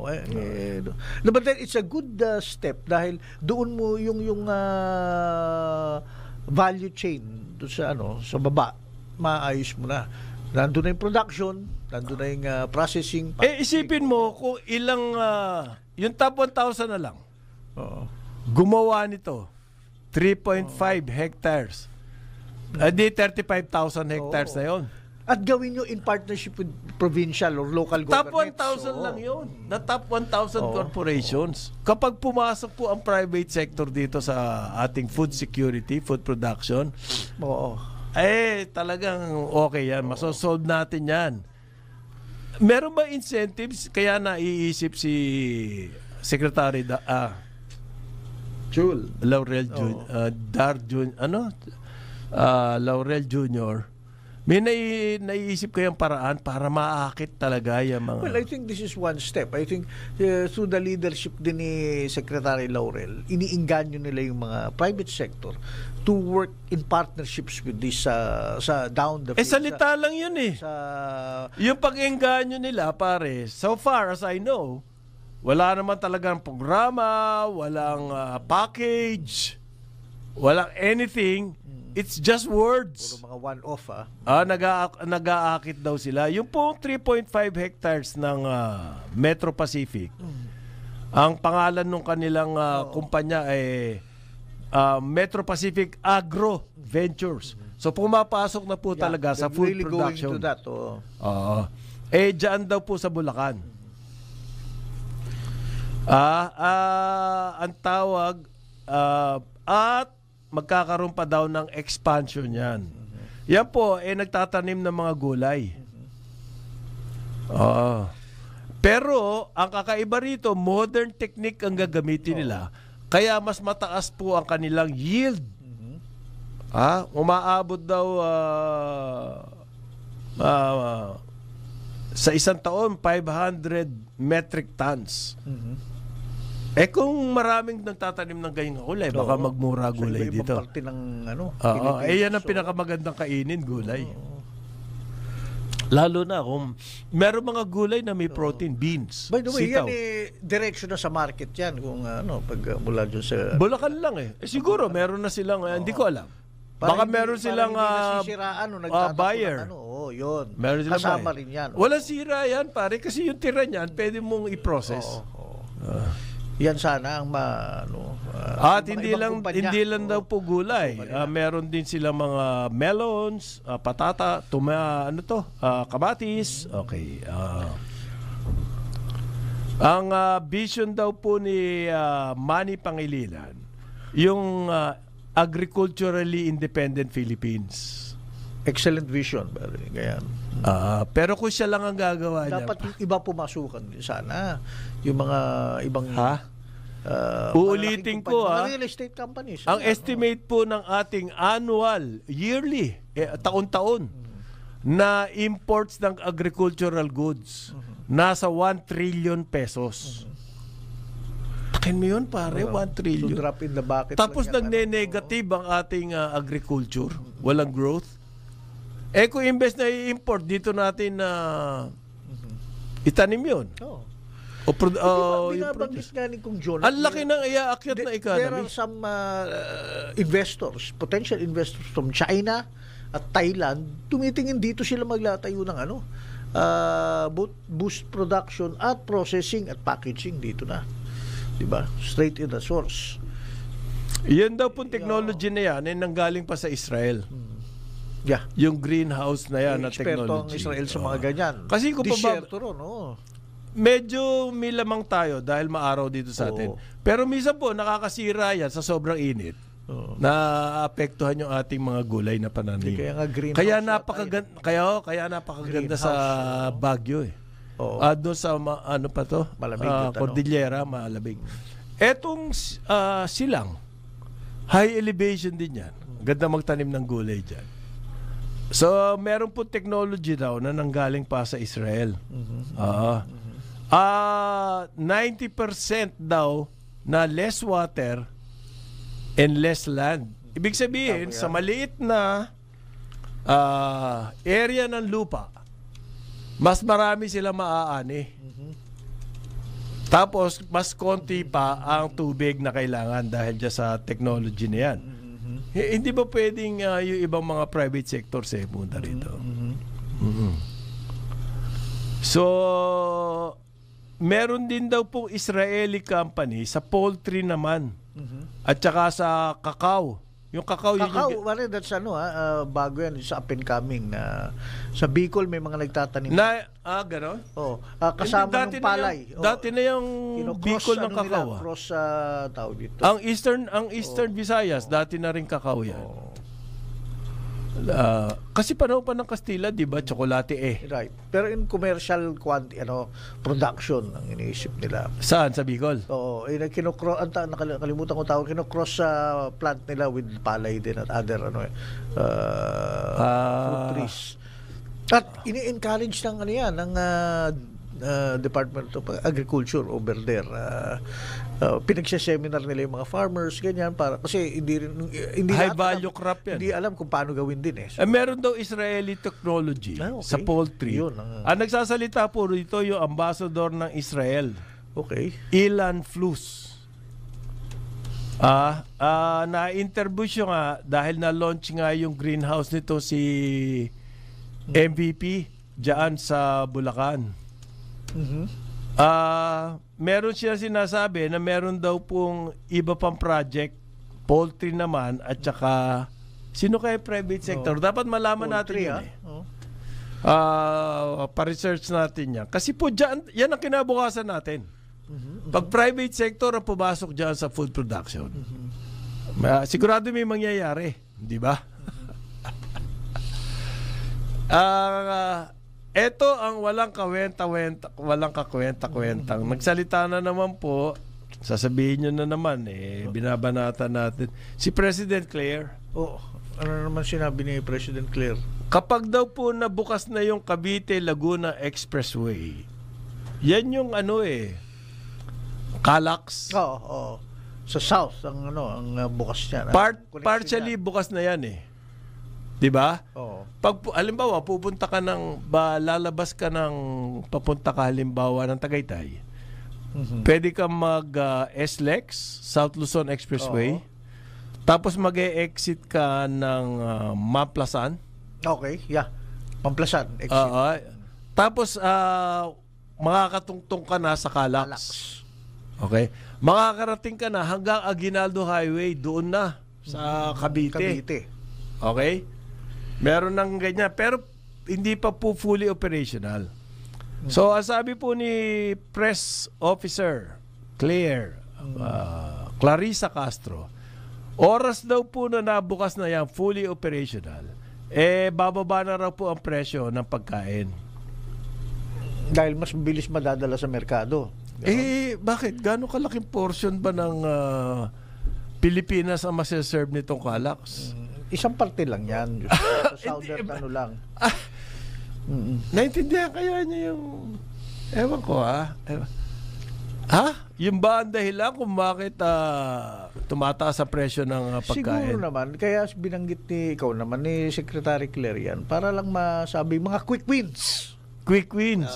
But then it's a good step dahil doon mo yung value chain doon sa baba, maayos mo na. Nandun na yung production, nandun na yung processing. Isipin mo kung ilang, yung top 1,000 na lang, gumawa nito. 3.5 hectares. Di 35,000 hectares na yon. At gawin nyo in partnership with provincial or local governments. Top 1,000 lang yun. Na top 1,000 corporations. Kapag pumasok po ang private sector dito sa ating food security, food production, talagang okay yan. Masosolve natin yan. Meron ba incentives? Kaya naiisip si Secretary Laurel Laurel Jr. May naiisip kayang paraan para maakit talaga yung mga... Well, I think this is one step. I think through the leadership din ni Secretary Laurel, iniinganyo nila yung mga private sector to work in partnerships with this sa down the field. Salita lang yun eh. Yung pag-engganyo nila, pare, so far as I know, wala naman talagang programa, walang package, walang anything. It's just words. Puro mga one-off Nag-aakit daw sila. Yung pong 3.5 hectares ng Metro Pacific, ang pangalan ng kanilang kumpanya ay Metro Pacific Agro Ventures. So pumapasok na po talaga sa food really production. Going to that. Diyan daw po sa Bulacan. Ang tawag at magkakaroon pa daw ng expansion yan. Yan po, nagtatanim ng mga gulay. Pero ang kakaiba rito, modern technique ang gagamitin nila. Kaya mas mataas po ang kanilang yield. Umaabot daw sa isang taon 500 metric tons. Kung maraming nagtatanim ng ganyang gulay, baka magmura gulay Sa dito. iba-ibang parte ng Yan ang pinakamagandang kainin, gulay. Lalo na kung meron mga gulay na may protein, beans, By the way, sitaw. yan direksyon na sa market yan kung pag mula dyan sa... Bulacan lang siguro meron na silang, hindi ko alam. Baka meron silang buyer. Yun. Meron silang Kasama buyer. rin yan. Walang sira yan, pare, kasi yung tira niyan, pwede mong i-process. Yan sana ang At mga hindi ibang lang kumpanya. daw po gulay. Meron din sila mga melons, patata, kamatis. Okay. Ang vision daw po ni Manny Pangilinan, yung agriculturally independent Philippines. Excellent vision. Ganyan. Pero kung siya lang ang gagawa niya. Dapat yung iba pumasukan din sana. Yung mga ibang... Uulitin ko mga real estate companies. Ang estimate po ng ating annual, yearly, taon-taon, na imports ng agricultural goods, nasa 1 trillion pesos. Takin mo yun, pare, 1 trillion. So drop in the bucket. Tapos lang yan, nagne-negative ang ating agriculture. Walang growth. Kung imbes na i-import, dito natin itanim yun. Binabanggit nga ni Kung John. Ang laki ng iaakyat na There economy. are some investors, potential investors from China at Thailand, tumitingin dito sila maglatayo ng boost production at processing at packaging dito na. Diba? Straight in the source. Yan daw pong technology na yan ay nanggaling pa sa Israel. Yeah. Yung greenhouse na yan na Eksperto ang technology. Israel sa mga ganyan. Kasi kung Disyerto ron, medyo may lamang tayo dahil maaraw dito sa atin. Pero minsan po nakakasira yan sa sobrang init. Na apektuhan yung ating mga gulay na pananim. Kaya nga greenhouse. Kaya napakaganda sa Baguio doon sa Malamig Cordillera, malamig. Etong silang high elevation din yan. Ganda magtanim ng gulay dyan. So, meron po technology daw na nanggaling pa sa Israel. 90% daw na less water and less land. Ibig sabihin, sa maliit na area ng lupa, mas marami sila maaani. Tapos, mas konti pa ang tubig na kailangan dahil dyan sa technology na yan. Hindi ba pwedeng yung ibang mga private sector punta rito? So, meron din daw pong Israeli company sa poultry naman. At saka sa kakao. Yung kakao, that's bago yan, sa up and coming na sa Bicol may mga nagtatanim. Gano'n? Kasama ng palay. Dati na yung Bicol ng kakao. Cross tawag dito. Ang Eastern Visayas, dati na rin kakao yan. Kasi panahon pa ng Kastila, di ba, tsokolate Right. Pero in commercial production ang iniisip nila. Saan? Sa Bicol? Oo. Nakalimutan ko tawag, kinocross sa plant nila with palay din at other fruit trees. At ini-encourage ng ng Department of Agriculture over there. Pinagseseminar nila yung mga farmers, ganyan, para kasi hindi high value crop yan. Hindi alam kung paano gawin din Meron daw Israeli technology sa poultry. Yun, ang nagsasalita po rito yung ambassador ng Israel. Okay. Ilan Flus. Na-interview siya nga dahil na-launch nga yung greenhouse nito si MVP diyan sa Bulacan. Meron siya sinasabi na meron daw pong iba pang project, poultry naman, at saka sino kaya private sector? Dapat malaman poultry, natin yun pa-research natin yan. Kasi po dyan, yan ang kinabukasan natin. Pag private sector ang pumasok dyan sa food production, sigurado may mangyayari. Di ba? Eto ang walang kakwenta-kwentang. Nagsalita na naman po, sasabihin nyo na naman, binabanatan natin. Si President Claire. Ano naman sinabi ni President Claire? Kapag daw po nabukas na yung Cavite-Laguna Expressway, yan yung Calax. Oo. Sa south ang bukas niya. Partially bukas na yan 'Di ba? Oo. Pag halimbawa pupunta ka lalabas ka ng papunta ka halimbawa ng Tagaytay. Pwede ka mag SLEX, South Luzon Expressway. Tapos mag-exit ka ng Mamplasan. Okay, yeah. Mamplasan, exit. Tapos makakatungtong ka na sa Calax. Okay? Makakarating ka na hanggang Aguinaldo Highway, doon na sa Cavite. Okay? Meron ng ganyan. Pero hindi pa po fully operational. So, ang sabi po ni Press Officer Clarissa Castro, oras daw po na nabukas na yan, fully operational, bababa na raw po ang presyo ng pagkain. Dahil mas bilis madadala sa merkado. Bakit? Gano'ng kalaking portion ba ng Pilipinas ang masaserve nitong Calax? Isang parte lang yan. Sa southern lang. Naintindihan kaya niya yung... Ewan ko Yung ba ang dahilan kung bakit tumataas sa presyo ng pagkain? Siguro naman. Kaya binanggit ikaw naman ni Secretary Claire yan para lang masabi mga quick wins. Quick wins.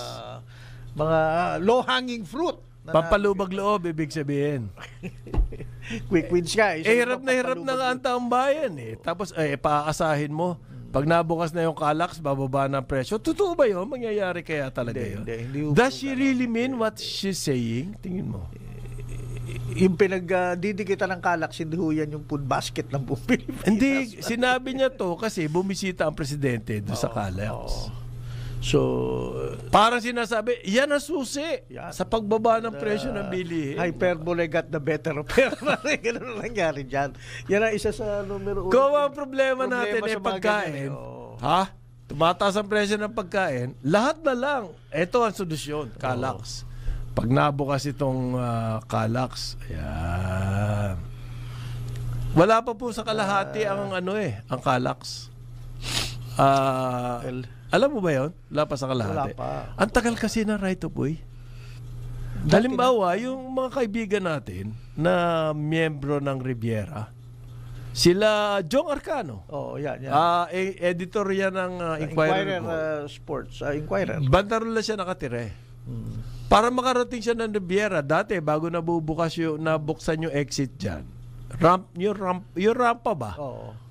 Mga low-hanging fruit. Pampalubag loob, ibig sabihin. Quick wins ka. Hirap na nga ang taong bayan Tapos, paaasahin mo, pag nabukas na yung Calax, bababa na ang presyo. Totoo ba yun? Mangyayari kaya talaga yun? Hindi Does she really mean what she's saying? Tingin mo. Yung pinagdidikitan ng Calax, hindi ho yan yung food basket ng buong Pilipinas. Hindi, sinabi niya to kasi bumisita ang presidente doon sa Calax. So, parang sinasabi, yan ang susi sa pagbaba ng presyo ng bilihin. Hyperbole got the better of her. Ganun ang nangyari dyan. Yan ang isa sa numero 1. Kung ang problema natin ay pagkain, tumataas ang presyo ng pagkain, lahat na lang. Ito ang solusyon, Calax. Pag nabukas itong Calax, ayan. Wala pa po sa kalahati ang ang Calax. Alam mo ba yun? Wala pa sa kalahati. Wala pa. Ang tagal kasi ng right of way. Halimbawa, yung mga kaibigan natin na miyembro ng Riviera, sila Jong Arcano. Yan. Editor yan ng Inquirer. Sports. Inquirer. Bantarola siya nakatira. Para makarating siya ng Riviera, dati bago nabuksan yung exit dyan, yung rampa ba?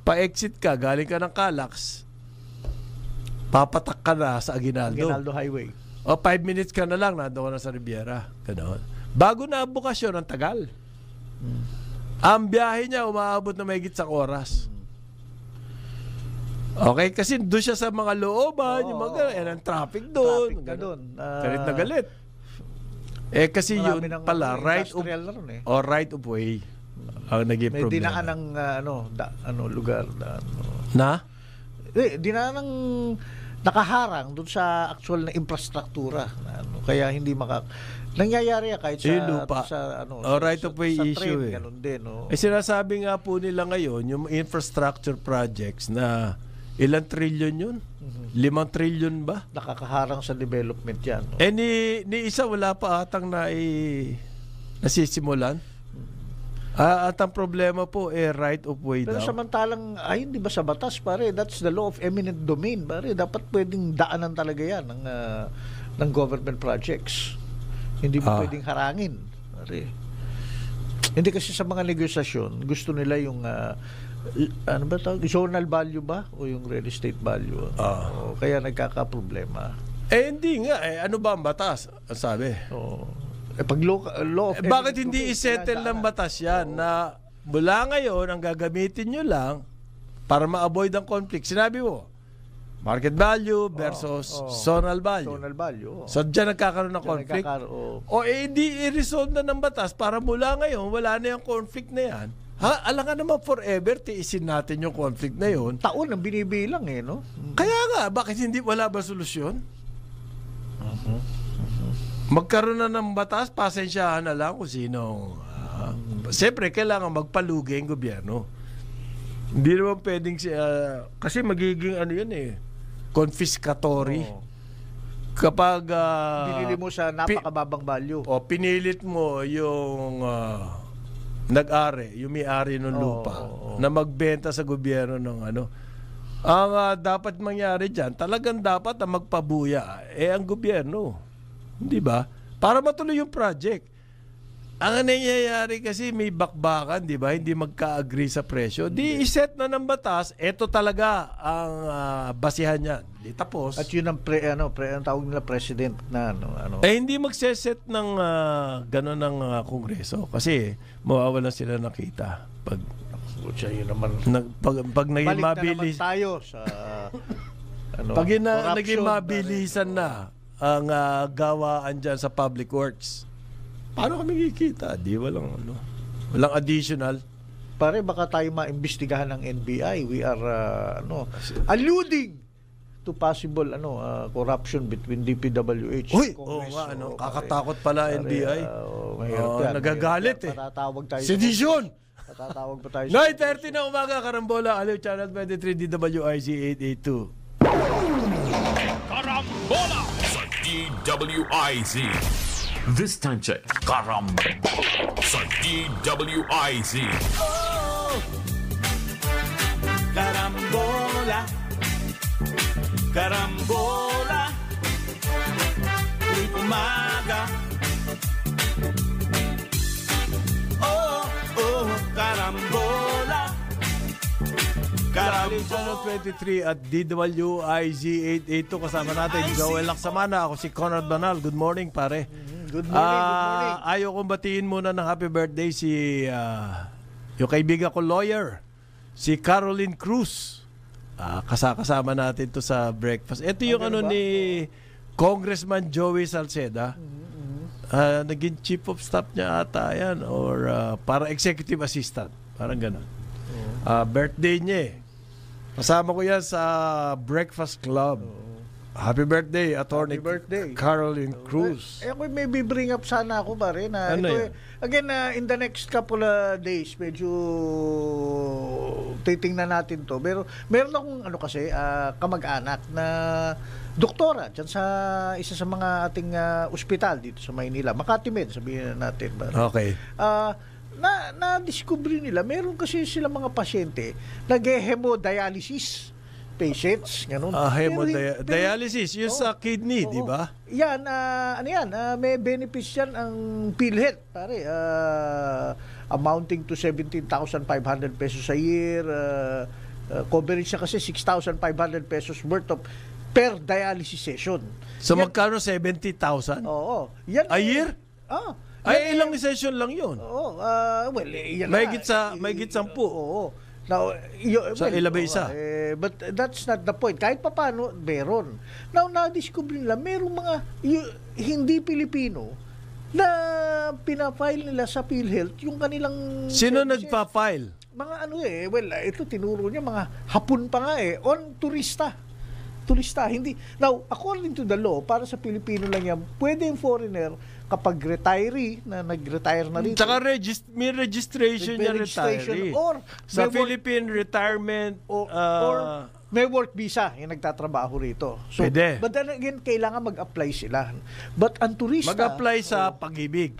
Pa-exit ka, galing ka ng Calax, papatak ka na sa Aguinaldo Highway. 5 minutes ka na lang, nandoon ka na sa Riviera. Ganoon. Bago na bukas yun, ang tagal. Ang biyahe niya, umaabot na mahigit sa oras. Okay? Kasi doon siya sa mga looban, yung mga ang traffic doon. Galit na galit. Kasi yun pala, right of way ang naging may problema. May dinaan ng lugar. Dinaan ng nakaharang doon sa actual na infrastruktura. Kaya hindi nangyayari kahit sa lupa. Right of way issue train, ganun din. Sinasabi nga po nila ngayon, yung infrastructure projects na ilang trilyon yun? 5 trilyon ba? Nakakaharang sa development yan. Ni isa wala pa atang nasisimulan. At ang problema po right of way daw. Pero samantalang, hindi ba sa batas, pare? That's the law of eminent domain, pare. Dapat pwedeng daanan talaga yan ng government projects. Hindi mo pwedeng harangin, pare. Hindi kasi sa mga negosasyon, gusto nila yung zonal value ba? O yung real estate value? Kaya nagkakaproblema. Hindi nga. Ano ba ang batas? Ang sabi. Pag law of bakit hindi isettle ng batas yan na mula ngayon ang gagamitin nyo lang para ma-avoid ang conflict? Sinabi mo, market value versus zonal value. So dyan nagkakaroon ng conflict. Hindi i-resolve na ng batas para mula ngayon wala na yung conflict na yan. Alangan naman forever, tiisin natin yung conflict na yun. Taon ang binibilang no? Kaya nga, bakit wala ba solusyon? magkaroon na ng batas, pasensyahan na lang kung sino. Siyempre, kailangan magpalugi ang gobyerno. Hindi naman pwedeng kasi magiging ano yun confiscatory. Kapag Binili mo sa napakababang value. pinilit mo yung nag-ari, yung may-ari ng lupa na magbenta sa gobyerno ng ano. Ang dapat mangyari dyan, talagang dapat na magpabuya ang gobyerno. Di ba? Para matuloy yung project. Ang nangyayari kasi may bakbakan, di ba? Hindi magka-agree sa presyo. Di iset na ng batas, ito talaga ang basihan niyan. Di tapos. At yun ang ang tawag nila president na ano. Hindi magseset ng gano'n ng kongreso kasi mawawalan sila nakita. Pag Yun naman. pag naging Balik na naman mabilis, tayo sa pag corruption, naging mabilisan na ang gawaan dyan sa public works, paano kami kikita? Di walang additional. Pare, baka tayo maimbestigahan ng NBI. We are alluding to possible corruption between DPWH. Uy! Congress. Kakatakot pala NBI. Mahirap yan. Nagagalit Patatawag tayo. Sedition! Patatawag pa tayo. 9:30 na umaga, Karambola, Aliw Channel 23, DWIC 882. Karambola sa DWIZ. This time check, Karambola sa DWIZ. Karambola, karambola, tuwing umaga. Karambola, Aliw Channel 23 at DWIZ 882. Kasama natin Joel Laksamana. Ako si Conrad Banal. Good morning, pare. Good morning. Ayaw kong batiin muna ng happy birthday yung kaibigan ko lawyer, si Caroline Cruz. Kasama natin to sa breakfast. Ito yung ni Congressman Joey Salceda. Naging chief of staff niya ata yan or para executive assistant. Parang gano'n. Birthday niya Kasama ko yan sa Breakfast Club. Happy birthday, Attorney Caroline Cruz. Ako may bring up sana ako pare na ano ito again in the next couple of days medyo titingnan natin to. Pero meron akong kamag-anak na doktora dyan sa isa sa mga ating ospital dito sa Maynila. Makati Med, sabihin natin. Okay. Na-discover nila, meron kasi sila mga pasyente nag-hemodialysis patients, ganun. Dialysis, yung sa kidney, di ba? Yan, may benefits yan ang PhilHealth, pare. Amounting to 17,500 pesos a year. Coverage siya kasi 6,500 pesos worth of per dialysis session. So magkano 70,000? Oo. Yan, a year? Ay, ilang session lang yun? Oo. Yan may git 10. Oo. Now, ilabay isa. But that's not the point. Kahit pa paano, meron. Now, na-discover nila, merong mga hindi Pilipino na pinafile nila sa PhilHealth yung kanilang... Sino nagpa-file? Mga ito tinuro niya, mga Hapon pa nga on turista. Hindi. Now, according to the law, para sa Pilipino lang yan, pwede yung foreigner kapag retiree na nag-retire na rito. Tsaka may registration niya retiree. Or sa Philippine Retirement or may work visa yung nagtatrabaho rito. So, pwede. But then again, kailangan mag-apply sila. But ang turista... Mag-apply sa Pag-ibig.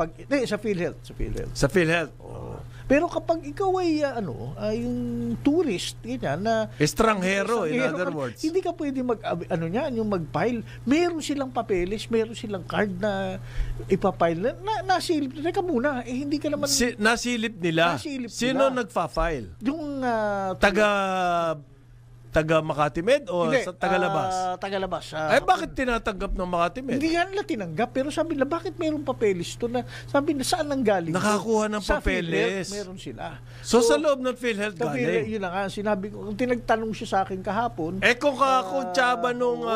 Sa PhilHealth. Sa PhilHealth. Pero kapag ikaw ay yung tourist, ganyan na estranghero in other words. Hindi ka pwede yung mag-file. Meron silang papeles, meron silang card na ipapile. Nasilip nila ka muna. Hindi ka naman nasilip nila. Sino nagfa-file? Yung taga Makati Med o sa Tagalabas? Tagalabas. Bakit tinatanggap ng Makati Med? Hindi nga nila tinanggap, pero sabi nila, bakit mayroong papeles to na, sabi na, saan ang galing? Nakakuha ng papeles. Meron sila. So sa loob ng PhilHealth galing? Yun na nga, sinabi ko, kung tinagtanong siya sa akin kahapon. Kung tsaba nung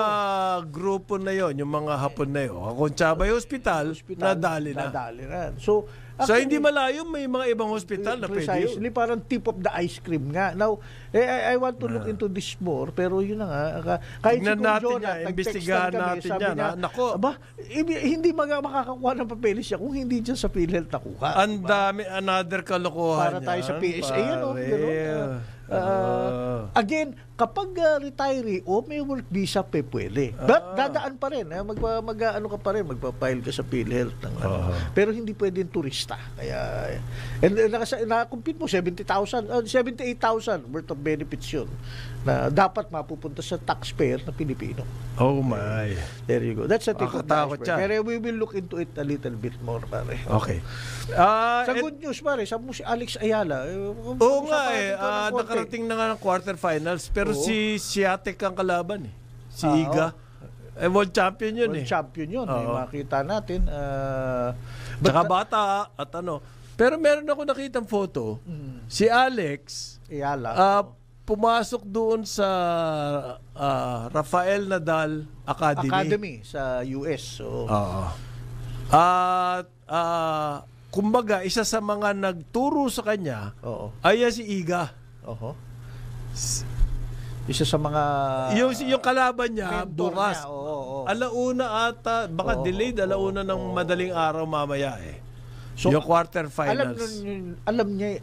grupo na yon, yung mga Hapon na yun, kung tsaba yung hospital, nadali na. So, So hindi malayo, may mga ibang hospital na pwede yun. Precisely, parang tip of the ice cream nga. Now, I want to look into this more, pero yun na nga. Kahit Tignan si Kung natin Jonah, yan, imbestigahan natin sabi yan, niya, ha? Nako. aba, hindi makakakuha ng papeles siya kung hindi dyan sa PhilHealth nakuha. Ang dami, another kalokohan Para tayo sa PSA, again, kapag retiree may work visa pwede. But dadaan pa rin. Mag-ano ka pa rin, magpa-file ka sa PhilHealth. Pero hindi pwedeng turista. Kaya, and nakakompute mo, 78,000 worth of benefits yun na dapat mapupunta sa taxpayer na Pilipino. Oh my. There you go. That's a tip of the Makatakot iceberg. yan. Pero we will look into it a little bit more, pare. Okay. Sa good news, pare, sa mo si Alex Ayala. Oo nga nakarating na nga ng quarterfinals. Pero si Siatek ang kalaban eh. Si Iga. World champion yun World eh. champion yun. Makita natin. Tsaka bata at ano. Pero meron ako nakitang photo. Si Alex Ayala. pumasok doon sa Rafael Nadal Academy sa US. So, At kumbaga, isa sa mga nagturo sa kanya ay si Iga. Isa sa mga Yung kalaban niya bukas. Niya, alauna ata, baka delayed alauna ng madaling araw mamaya eh. So, yung quarterfinals. Alam ni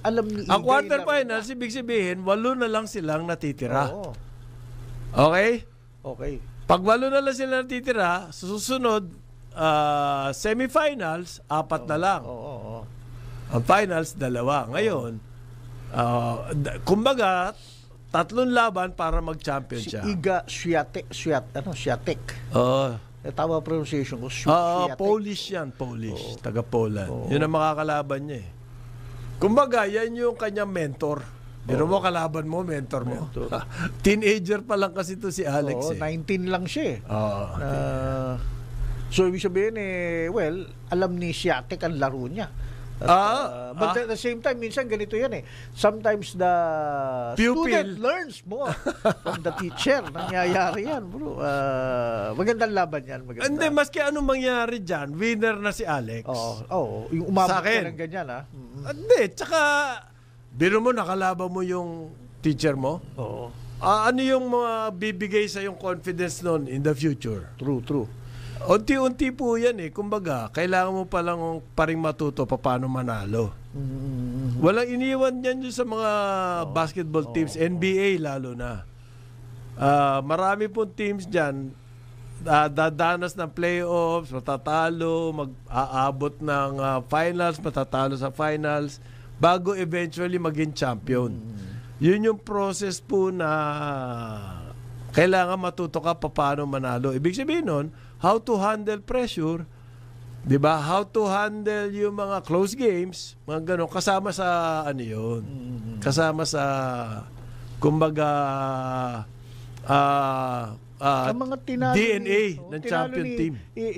Ang quarterfinals, ibig sabihin, 8 na lang silang natitira. Okay? Okay. Pag 8 na lang sila natitira, susunod, semifinals, 4 na lang. Ang finals, 2. Ngayon, kumbaga, 3 laban para mag-champion siya. Si Iga Swiatek. Tama pronunciation ko. Polish yan, Polish. Taga Poland. Yun ang makakalaban niya eh. Kumbaga, yan yung kanyang mentor. Pero mo, kalaban mo, mentor mo. Teenager pa lang kasi to si Alex eh. 19 lang siya eh. So, ibig sabihin alam ni Swiatek ang laro niya. But at the same time, minsan ganito yan eh. Sometimes the student learns more from the teacher. Nangyayari yan, bro. Magandang laban yan. Hindi, maski anong mangyari dyan, winner na si Alex. Yung umabot ka ng ganyan, ha? Hindi, tsaka, biro mo, nakalaban mo yung teacher mo. Ano yung mga bibigay sa yung confidence nun in the future? True. Unti-unti po yan eh. Kumbaga, kailangan mo palang paring matuto paano manalo. Walang iniwan yan sa mga basketball teams, NBA lalo na. Marami pong teams dyan, dadanas ng playoffs, matatalo, mag-aabot ng finals, matatalo sa finals, bago eventually maging champion. Yun yung process po na kailangan matuto ka paano manalo. Ibig sabihin nun, how to handle pressure, 'di ba? How to handle yung mga close games, mga ganun, kasama sa ano 'yun. Kasama sa kumbaga mga tinalo DNA ng champion team.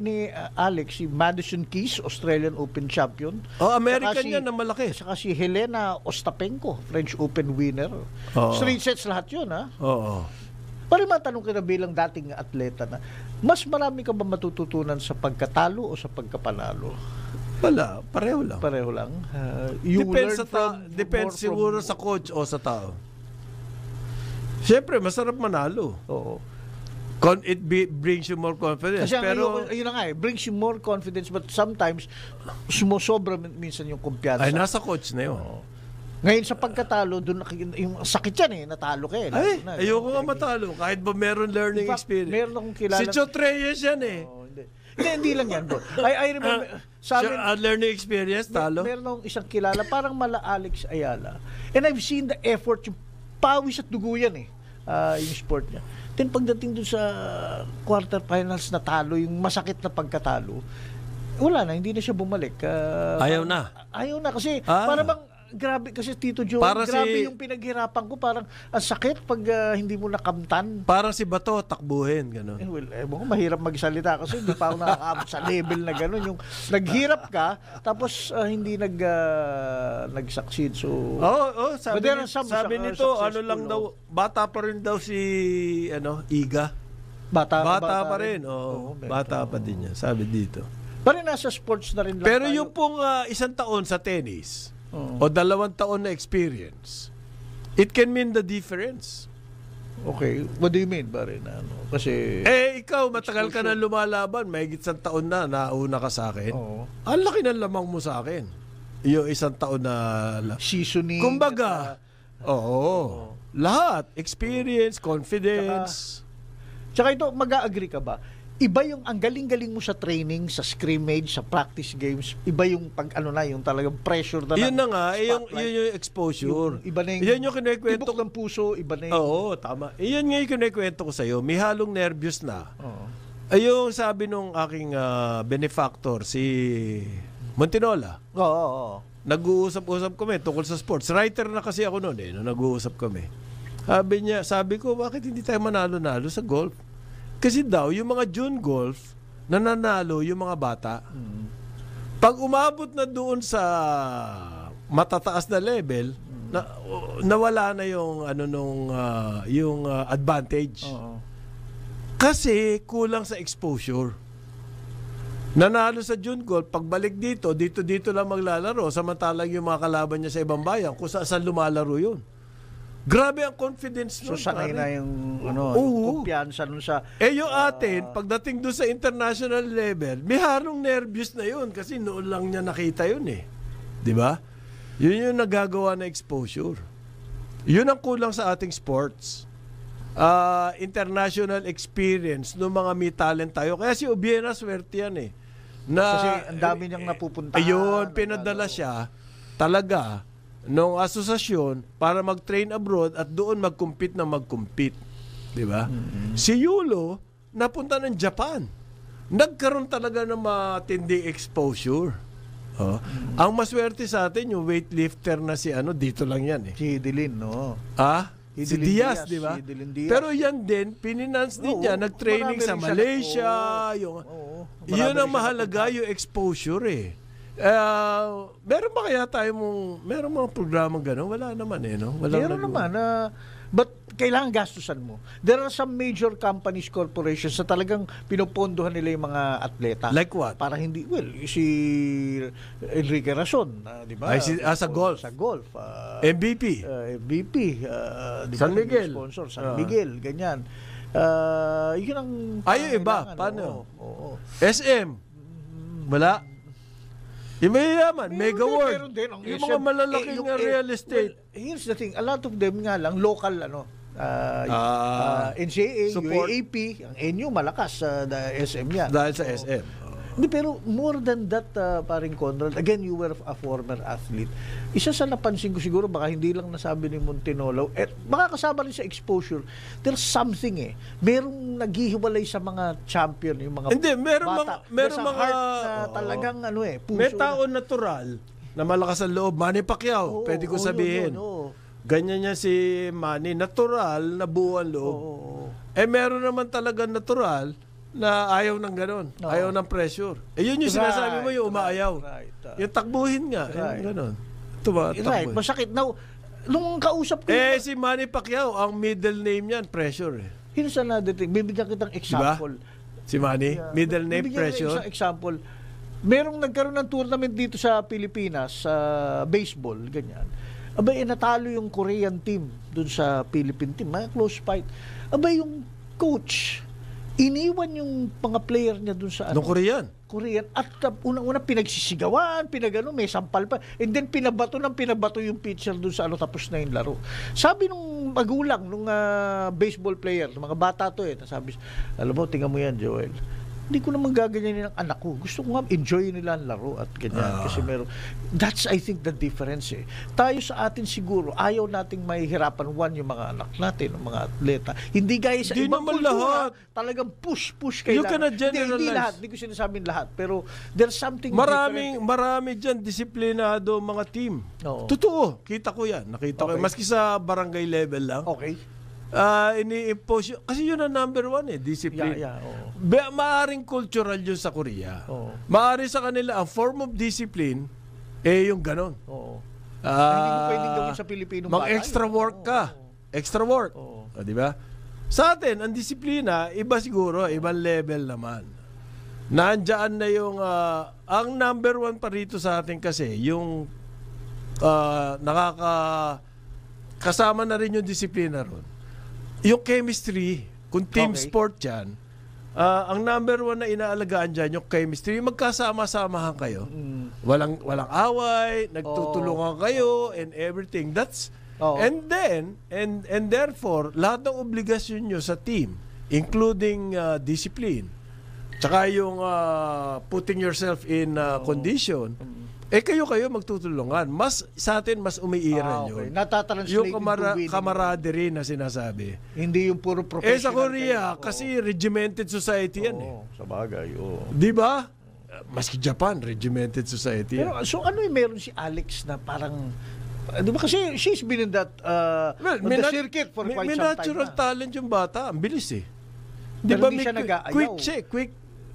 Ni Alex, si Madison Keys, Australian Open champion. American yan na malaki. Saka si Helena Ostapenko, French Open winner. Straight sets lahat 'yun, ha? Para matanong kita bilang dating atleta na, mas marami ka ba matututunan sa pagkatalo o sa pagkapanalo? Wala, pareho lang. Pareho lang. Depends siguro sa coach o sa tao. Siyempre, masarap manalo. It brings you more confidence. Kasi pero yun na nga brings you more confidence, but sometimes sumosobra minsan yung kumpiyansa. Ay, nasa coach na yun. Ngayon sa pagkatalo, doon yung sakit yan eh, natalo ka eh. Ayoko nga matalo. Kahit ba meron learning experience. Meron akong kilala. Si Chotreyes yan eh. Hindi lang yan, bro. I remember, sa amin, learning experience, talo. Meron akong isang kilala, parang mala Alex Ayala. And I've seen the effort, yung pawis at dugo yan eh, yung sport niya. Then pagdating doon sa quarterfinals na talo, yung masakit na pagkatalo, wala na, hindi na siya bumalik. Ayaw na kasi para bang grabe kasi Tito Joe, grabe yung pinaghirapan ko, parang ang sakit pag hindi mo nakamtan. Parang si Bato takbuhin gano'n. Mahirap magsalita kasi hindi pa ako nakakaabot sa level na gano'n, yung naghirap ka tapos hindi nag-succeed. So sabi nito ano lang daw, bata pa rin daw si Iga. Bata pa rin. Bata pa din niya, sabi dito. Parang nasa sports na rin lang Pero tayo. yung pong isang taon sa tennis Oo. o 2 taon na experience, it can mean the difference. Okay, what do you mean ba rin? Kasi Ikaw, matagal ka na lumalaban, may isang taon na, nauna ka sa akin. Oo. Ang laki ng lamang mo sa akin. Yung isang taon na... seasoning. Kumbaga, lahat. Experience, confidence. Tsaka ito, mag-a-agree ka ba? Iba yung ang galing-galing mo sa training, sa scrimmage, sa practice games. Iba yung pag yung talagang pressure na Yun na nga, yun spotlight. yung exposure. Yung iba na yung Yan yung kinikwento tibok ko. ng puso, iba na yung... Oo, tama. Iyan nga yung kinikwento ko sa'yo. May halong nervous na. Oo. Ay, yung sabi nung aking benefactor, si Montinola, Oo. nag-uusap-usap kami tungkol sa sports. Writer na kasi ako noon nung nag-uusap kami. Sabi ko, bakit hindi tayo manalo-nalo sa golf? Kasi daw, yung mga June golf, nananalo yung mga bata. Pag umabot na doon sa matataas na level, nawala na yung advantage. Oo. Kasi kulang sa exposure. Nanalo sa June Golf, pagbalik dito lang maglalaro, samantalang yung mga kalaban niya sa ibang bayan, kung saan lumalaro yun. Grabe ang confidence So nun. sanay pare. na yung Oo. kumpiyansa nun sa Yung atin, pagdating doon sa international level, may harong nervous na yun kasi noon lang niya nakita yun eh. Di ba? Yun yung nagagawa na exposure. Yun ang kulang sa ating sports. International experience ng mga may talent tayo. Kaya si Obiena, swerte yan eh. kasi ang dami niyang napupuntahan. Ayun, pinadala siya talaga nung asosasyon para mag-train abroad at doon mag-compete na mag-compete. Di ba? Si Yulo, napunta ng Japan. Nagkaroon talaga ng matindi exposure. Ang maswerte sa atin, yung weightlifter na si dito lang yan eh. Si Dilin, no? Si Dilin Diaz, Diaz, di ba? si Dilin Diaz. Pero yan din, pininance din Oo, niya, nag-training marami sa rin siya Malaysia. Oo. Yun Marami ang rin siya mahalaga, yung exposure eh. Meron ba kaya tayo meron mga programang gano'n? Wala naman eh, no? Meron naman. But kailangan gastusan mo. There are some major companies, corporations na talagang pinopondohan nila yung mga atleta. Like what? Para hindi, si Enrique Rason, di ba? Sa golf. Sa golf. MVP. MVP. Di ba, San Miguel. Sponsor, San Miguel, ganyan. Yun ang... Yung iba, kailangan, paano? Oo. SM. Wala. Yung mayayaman, Mega World. Meron din. Yung mga malalaking real estate. Well, here's the thing. A lot of them nga lang, local, NCAA, support. UAAP, ang NU, malakas, SM yan. Dahil sa SM. Hindi, pero more than that, paring Conrad, again, you were a former athlete. Isa sa napansin ko siguro, baka hindi lang nasabi ni Montinolo, baka kasama rin sa exposure, there's something merong naghihiwalay sa mga champion, yung mga Hindi, meron bata. meron There's a mga heart na talagang puso. May tao natural na malakas ang loob. Manny Pacquiao, pwede ko sabihin. Ganyan niya si Manny, natural na buo ang loob. Meron naman talaga natural na ayaw ng ganon. Ayaw ng pressure. Yun yung sinasabi mo, yung umaayaw. Yung takbuhin nga. Yung ganon. Right, masakit. Now, nung kausap ko... Si Manny Pacquiao, ang middle name niyan, pressure eh. Here's another thing. Bibigyan kitang example. Si Manny, middle name, Bibigyan pressure. Isang example. Merong nagkaroon ng tournament dito sa Pilipinas, sa baseball, ganyan. Abay, natalo yung Korean team dun sa Philippine team. Mga close fight. Abay, yung coach, iniwan yung mga player niya dun sa Nung Korean. At unang-una pinagsisigawan, may sampal pa. And then pinabato yung pitcher dun sa tapos na yung laro. Sabi nung magulang, nung baseball player, mga bata to sabi, alam mo, tingnan mo yan, Joel. Hindi ko naman gaganyanin ng anak ko. Gusto ko nga enjoy nila ang laro at ganyan. Kasi that's I think the difference Tayo sa atin siguro, ayaw nating mahihirapan yung mga anak natin, mga atleta. Hindi gaya sa Hindi ibang naman kultura, lahat. talagang push You kailangan. cannot generalize. Hindi lahat. Hindi ko sinasabing lahat. Pero there's something different. Marami dyan, disiplinado mga team. Oo. Totoo. Kita ko yan. Nakita ko. Maski sa barangay level lang. Okay. Ini-impose kasi yun ang number 1 discipline. Oo. Maaring cultural yun sa Korea. Oo. Maaring sa kanila, ang form of discipline, yung ganon. Oo. Hindi mo pwedeng gawin sa Pilipino. Mag-extra work ka. Extra work. Di ba? Sa atin, ang disiplina, iba siguro, ibang level naman. Nandiyan na yung ang number one pa rito sa atin kasi yung kasama na rin yung disiplina ron. Yung chemistry, kung team sport yan, ang number one na inaalagaan dyan, yung chemistry, magkasama-samahan kayo. Walang away, nagtutulungan kayo, and everything. That's and then and therefore lahat ng obligasyon nyo sa team, including discipline, tsaka yung putting yourself in condition. Kayo magtutulungan. Mas sa atin mas umiiral yun. Natatranslate Yung into camaraderie na sinasabi. Hindi yung puro professional. Sa Korea, kasi regimented society yan sa bagay. Di ba? Maski Japan, regimented society yan. Pero so ano yung meron si Alex na parang, di ba kasi she's been in that on the circuit for quite some time. May natural talent yung bata. Ang bilis eh. Di Pero ba hindi siya nag-aayaw. quick check, quick.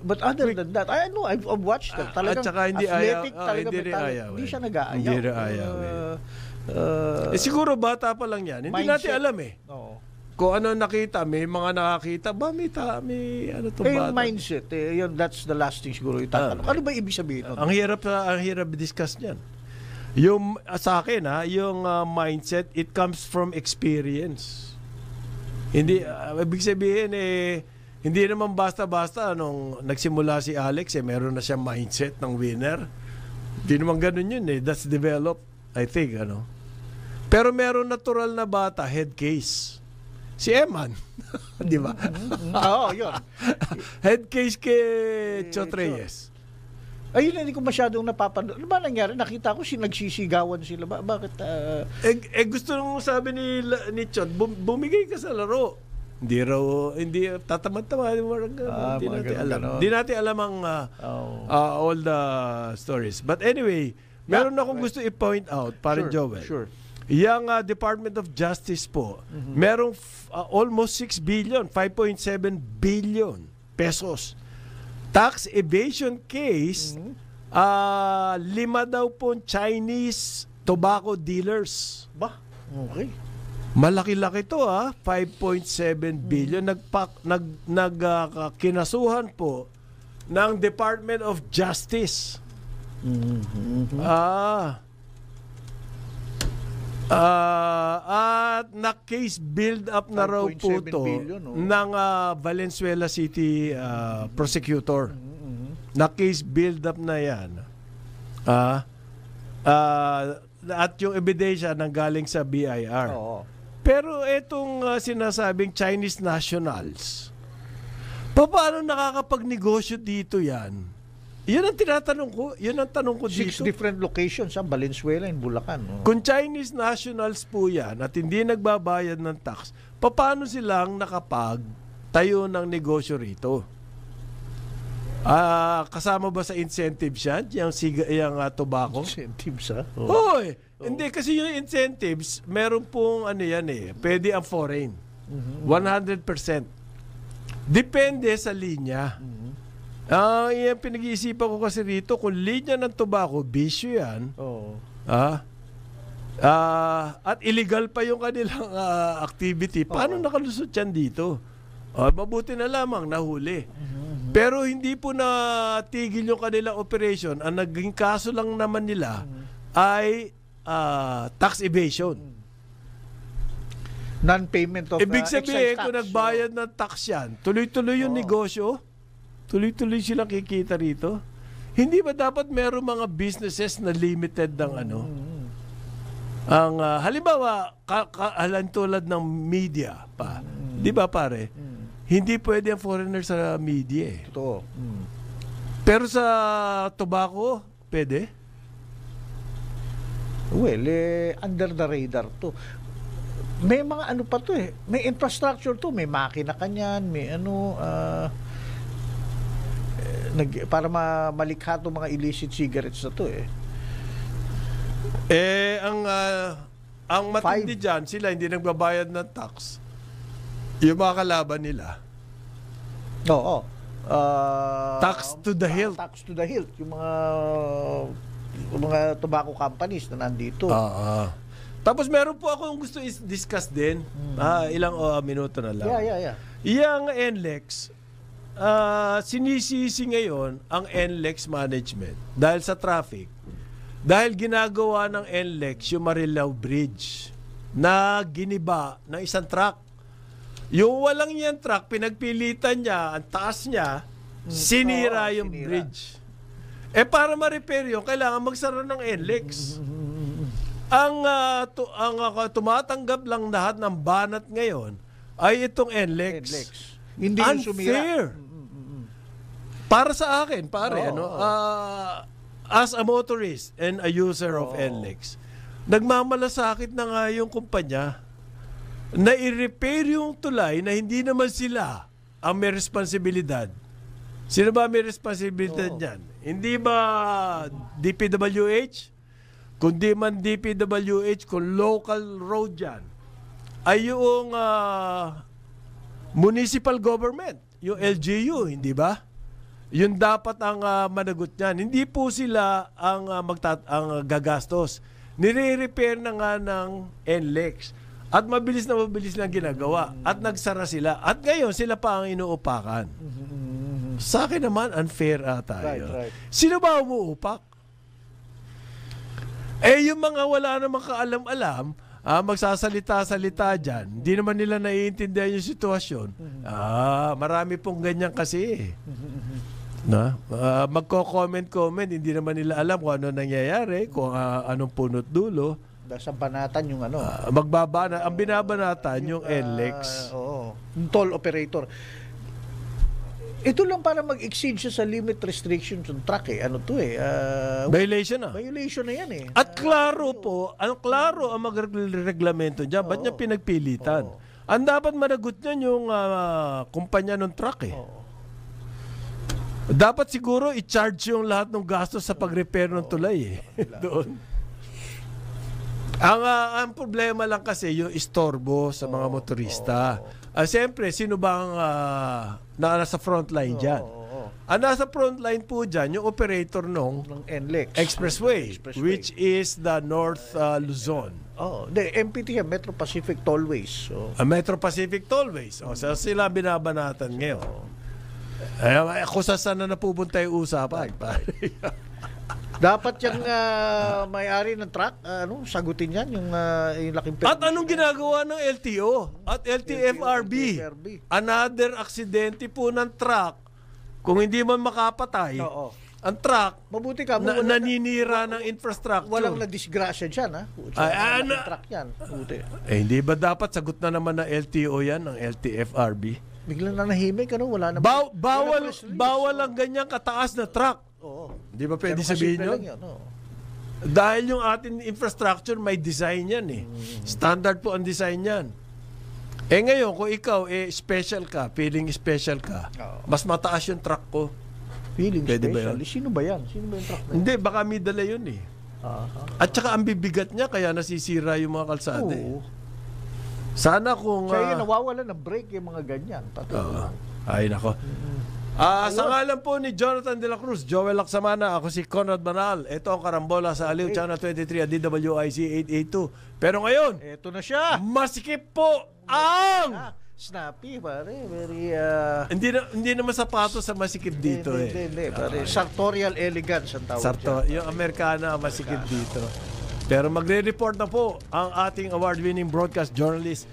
But other than that, I know, I've watched that. Talagang At saka hindi athletic, ayaw, talaga hindi may talent. ayaw. Hindi siya nag-aayaw. Hindi rin ayaw. Siguro bata pa lang yan. Hindi natin alam eh. Oo. Kung ano nakita, may mga nakakita, may ano to Yung bata. mindset, yun, that's the last thing siguro itatanong. Ano ba ibig sabihin nun? Ang hirap discuss niyan. Yung sa akin yung mindset, it comes from experience. Hindi ibig sabihin hindi naman basta-basta nung nagsimula si Alex meron na siyang mindset ng winner. Hindi naman ganoon yun That's developed, I think, Pero meron natural na bata, head case. Si Eman. Di ba? Oo, yun. Head case kay Chot Reyes. Ayun, hindi ko masyadong napapanood. Ano ba nangyari? Nakita ko nagsisigawan sila. Bakit? Gusto nung sabi ni Chot, bumigay ka sa laro. Hindi tatamad-tamad. Hindi natin alam. Hindi natin alam ang all the stories. But anyway, meron akong gusto i-point out, parang Joel. Sure. Yung Department of Justice po, merong almost 6 billion, 5.7 billion pesos. Tax evasion case, 5 daw po Chinese tobacco dealers. Ba? Okay. Malaki-laki to 5.7 billion. Kinasuhan po ng Department of Justice. At na-case build up na raw po to ng Valenzuela City prosecutor. Na-case build up na yan. At yung ebidensya nanggaling sa BIR. Pero itong sinasabing Chinese nationals, paano nakakapagnegosyo dito yan? Yan ang tinatanong ko. Yan ang tanong ko dito. 6 different locations sa Valenzuela and Bulacan. Kung Chinese nationals po yan at hindi nagbabayad ng tax, paano silang nakapagtayo ng negosyo rito? Kasama ba sa incentives yan? Yung tobacco? Incentives, Hindi, kasi yung incentives, meron pong pwede ang foreign. 100%. Depende sa linya. Yung pinag-iisipan ko kasi rito, kung linya ng tobacco, bisyo yan. At illegal pa yung kanilang activity. Paano nakalusot yan dito? Mabuti na lamang, nahuli. Pero hindi po natigil yung kanilang operation. Ang naging kaso lang naman nila ay tax evasion. Non-payment of Ibig sabihin, excise tax. kung nagbayad ng tax yan, tuloy-tuloy yung negosyo, tuloy-tuloy silang kikita rito. Hindi ba dapat meron mga businesses na limited ng halimbawa, tulad ng media pa. Di ba pare? Hindi pwede ang foreigner sa media Totoo. Pero sa tobacco, pwede? Well, under the radar to. May mga pa to May infrastructure to. May makina kanyan. May para malikha to mga illicit cigarettes na to ang matindi dyan, sila hindi nagbabayad ng tax. Yung mga kalaban nila. Oo. Tax to the hilt. Tax to the hilt. Yung mga tobacco companies na nandito. Tapos meron po akong gusto i-discuss din. Ilang minuto na lang. Yeah. Yang NLEX, sinisisi ngayon ang NLEX management dahil sa traffic. Dahil ginagawa ng NLEX yung Marilao Bridge na giniba ng isang truck. Yung walang yan truck, pinagpilitan niya, ang taas niya, sinira yung bridge. Para ma-repair yun, kailangan magsara ng NLEX. Ang tumatanggap lang lahat ng banat ngayon ay itong NLEX. Hindi yung sumira. Unfair. Para sa akin, pare, as a motorist and a user of NLEX, nagmamalasakit na nga yung kumpanya na i-repair yung tulay na hindi naman sila ang may responsibilidad. Sino ba may responsibilidad niyan? Hindi ba DPWH? Kundi man DPWH, kung local road yan, ay yung municipal government, yung LGU, hindi ba? Yun dapat ang managot niyan. Hindi po sila ang gagastos. Nire-repair na nga ng NLEX. At mabilis lang ginagawa. At nagsara sila. At ngayon, sila pa ang inuupakan. Sa akin naman, unfair tayo. Right. Sino ba umuupak? Yung mga wala namang kaalam-alam, magsasalita-salita dyan, hindi naman nila naiintindihan yung sitwasyon. Marami pong ganyan kasi. Magko-comment, hindi naman nila alam kung ano nangyayari, kung anong punot dulo. Sa banatan yung ano. Ang binabanatan yung NLEX. Yung toll operator. Ito lang para mag-exceed siya sa limit restrictions ng truck Violation na. Violation na yan At klaro ang magreglamento dyan. Ba't niya pinagpilitan? Ang dapat managot niyan yung kumpanya ng truck Dapat siguro i-charge yung lahat ng gastos sa pag-repair ng tulay doon. Ang problema lang kasi yung istorbo sa mga motorista. Siyempre, sino bang nasa frontline dyan? Ang nasa frontline po dyan, yung operator ng NLEX Expressway, which is the North Luzon. MPT, Metro Pacific Tollways. Metro Pacific Tollways. Sila binabanatan ngayon. Kung saan na napupunta yung usapan. Dapat yung may-ari ng truck, sagutin yan, yung laking At anong ginagawa ng LTO at LTFRB? Another aksidente po ng truck, kung hindi man makapatay, ang truck, mabuti ka, naninira ng infrastructure. Walang na-disgrasya dyan, truck yan. Hindi ba dapat sagot na naman ng LTO yan, ng LTFRB? Biglang nanahimik, wala na. Bawal ang ganyan kataas na truck. Di ba pwede sabihin yun? Dahil yung ating infrastructure may design yan Standard po ang design yan. Ngayon, kung ikaw special ka, feeling special ka, mas mataas yung truck ko. Feeling pwede special? Ba yun? Sino ba yan? Sino ba yung truck na yan? Hindi, baka may dala yun At saka ang bibigat niya, kaya nasisira yung mga kalsada Sana kung... Kaya nawawala ng brake yung mga ganyan. Ay, nako. Sa ngalan po ni Jonathan De La Cruz, Joel Laksamana, ako si Conrad Banal. Ito ang Karambola sa Aliw, Channel 23 at DWIC 882. Pero ngayon, ito na siya. Masikip po ang... Snappy, pare. Very... Hindi naman sapatos sa masikip dito Hindi, pare. Sartorial elegance ang tawag dyan. Yung Amerikana masikip dito. Pero magre-report na po ang ating award-winning broadcast journalist,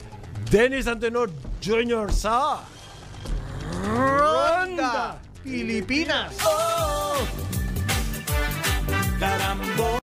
Dennis Antenor Jr. sa... Ronda Pilipinas.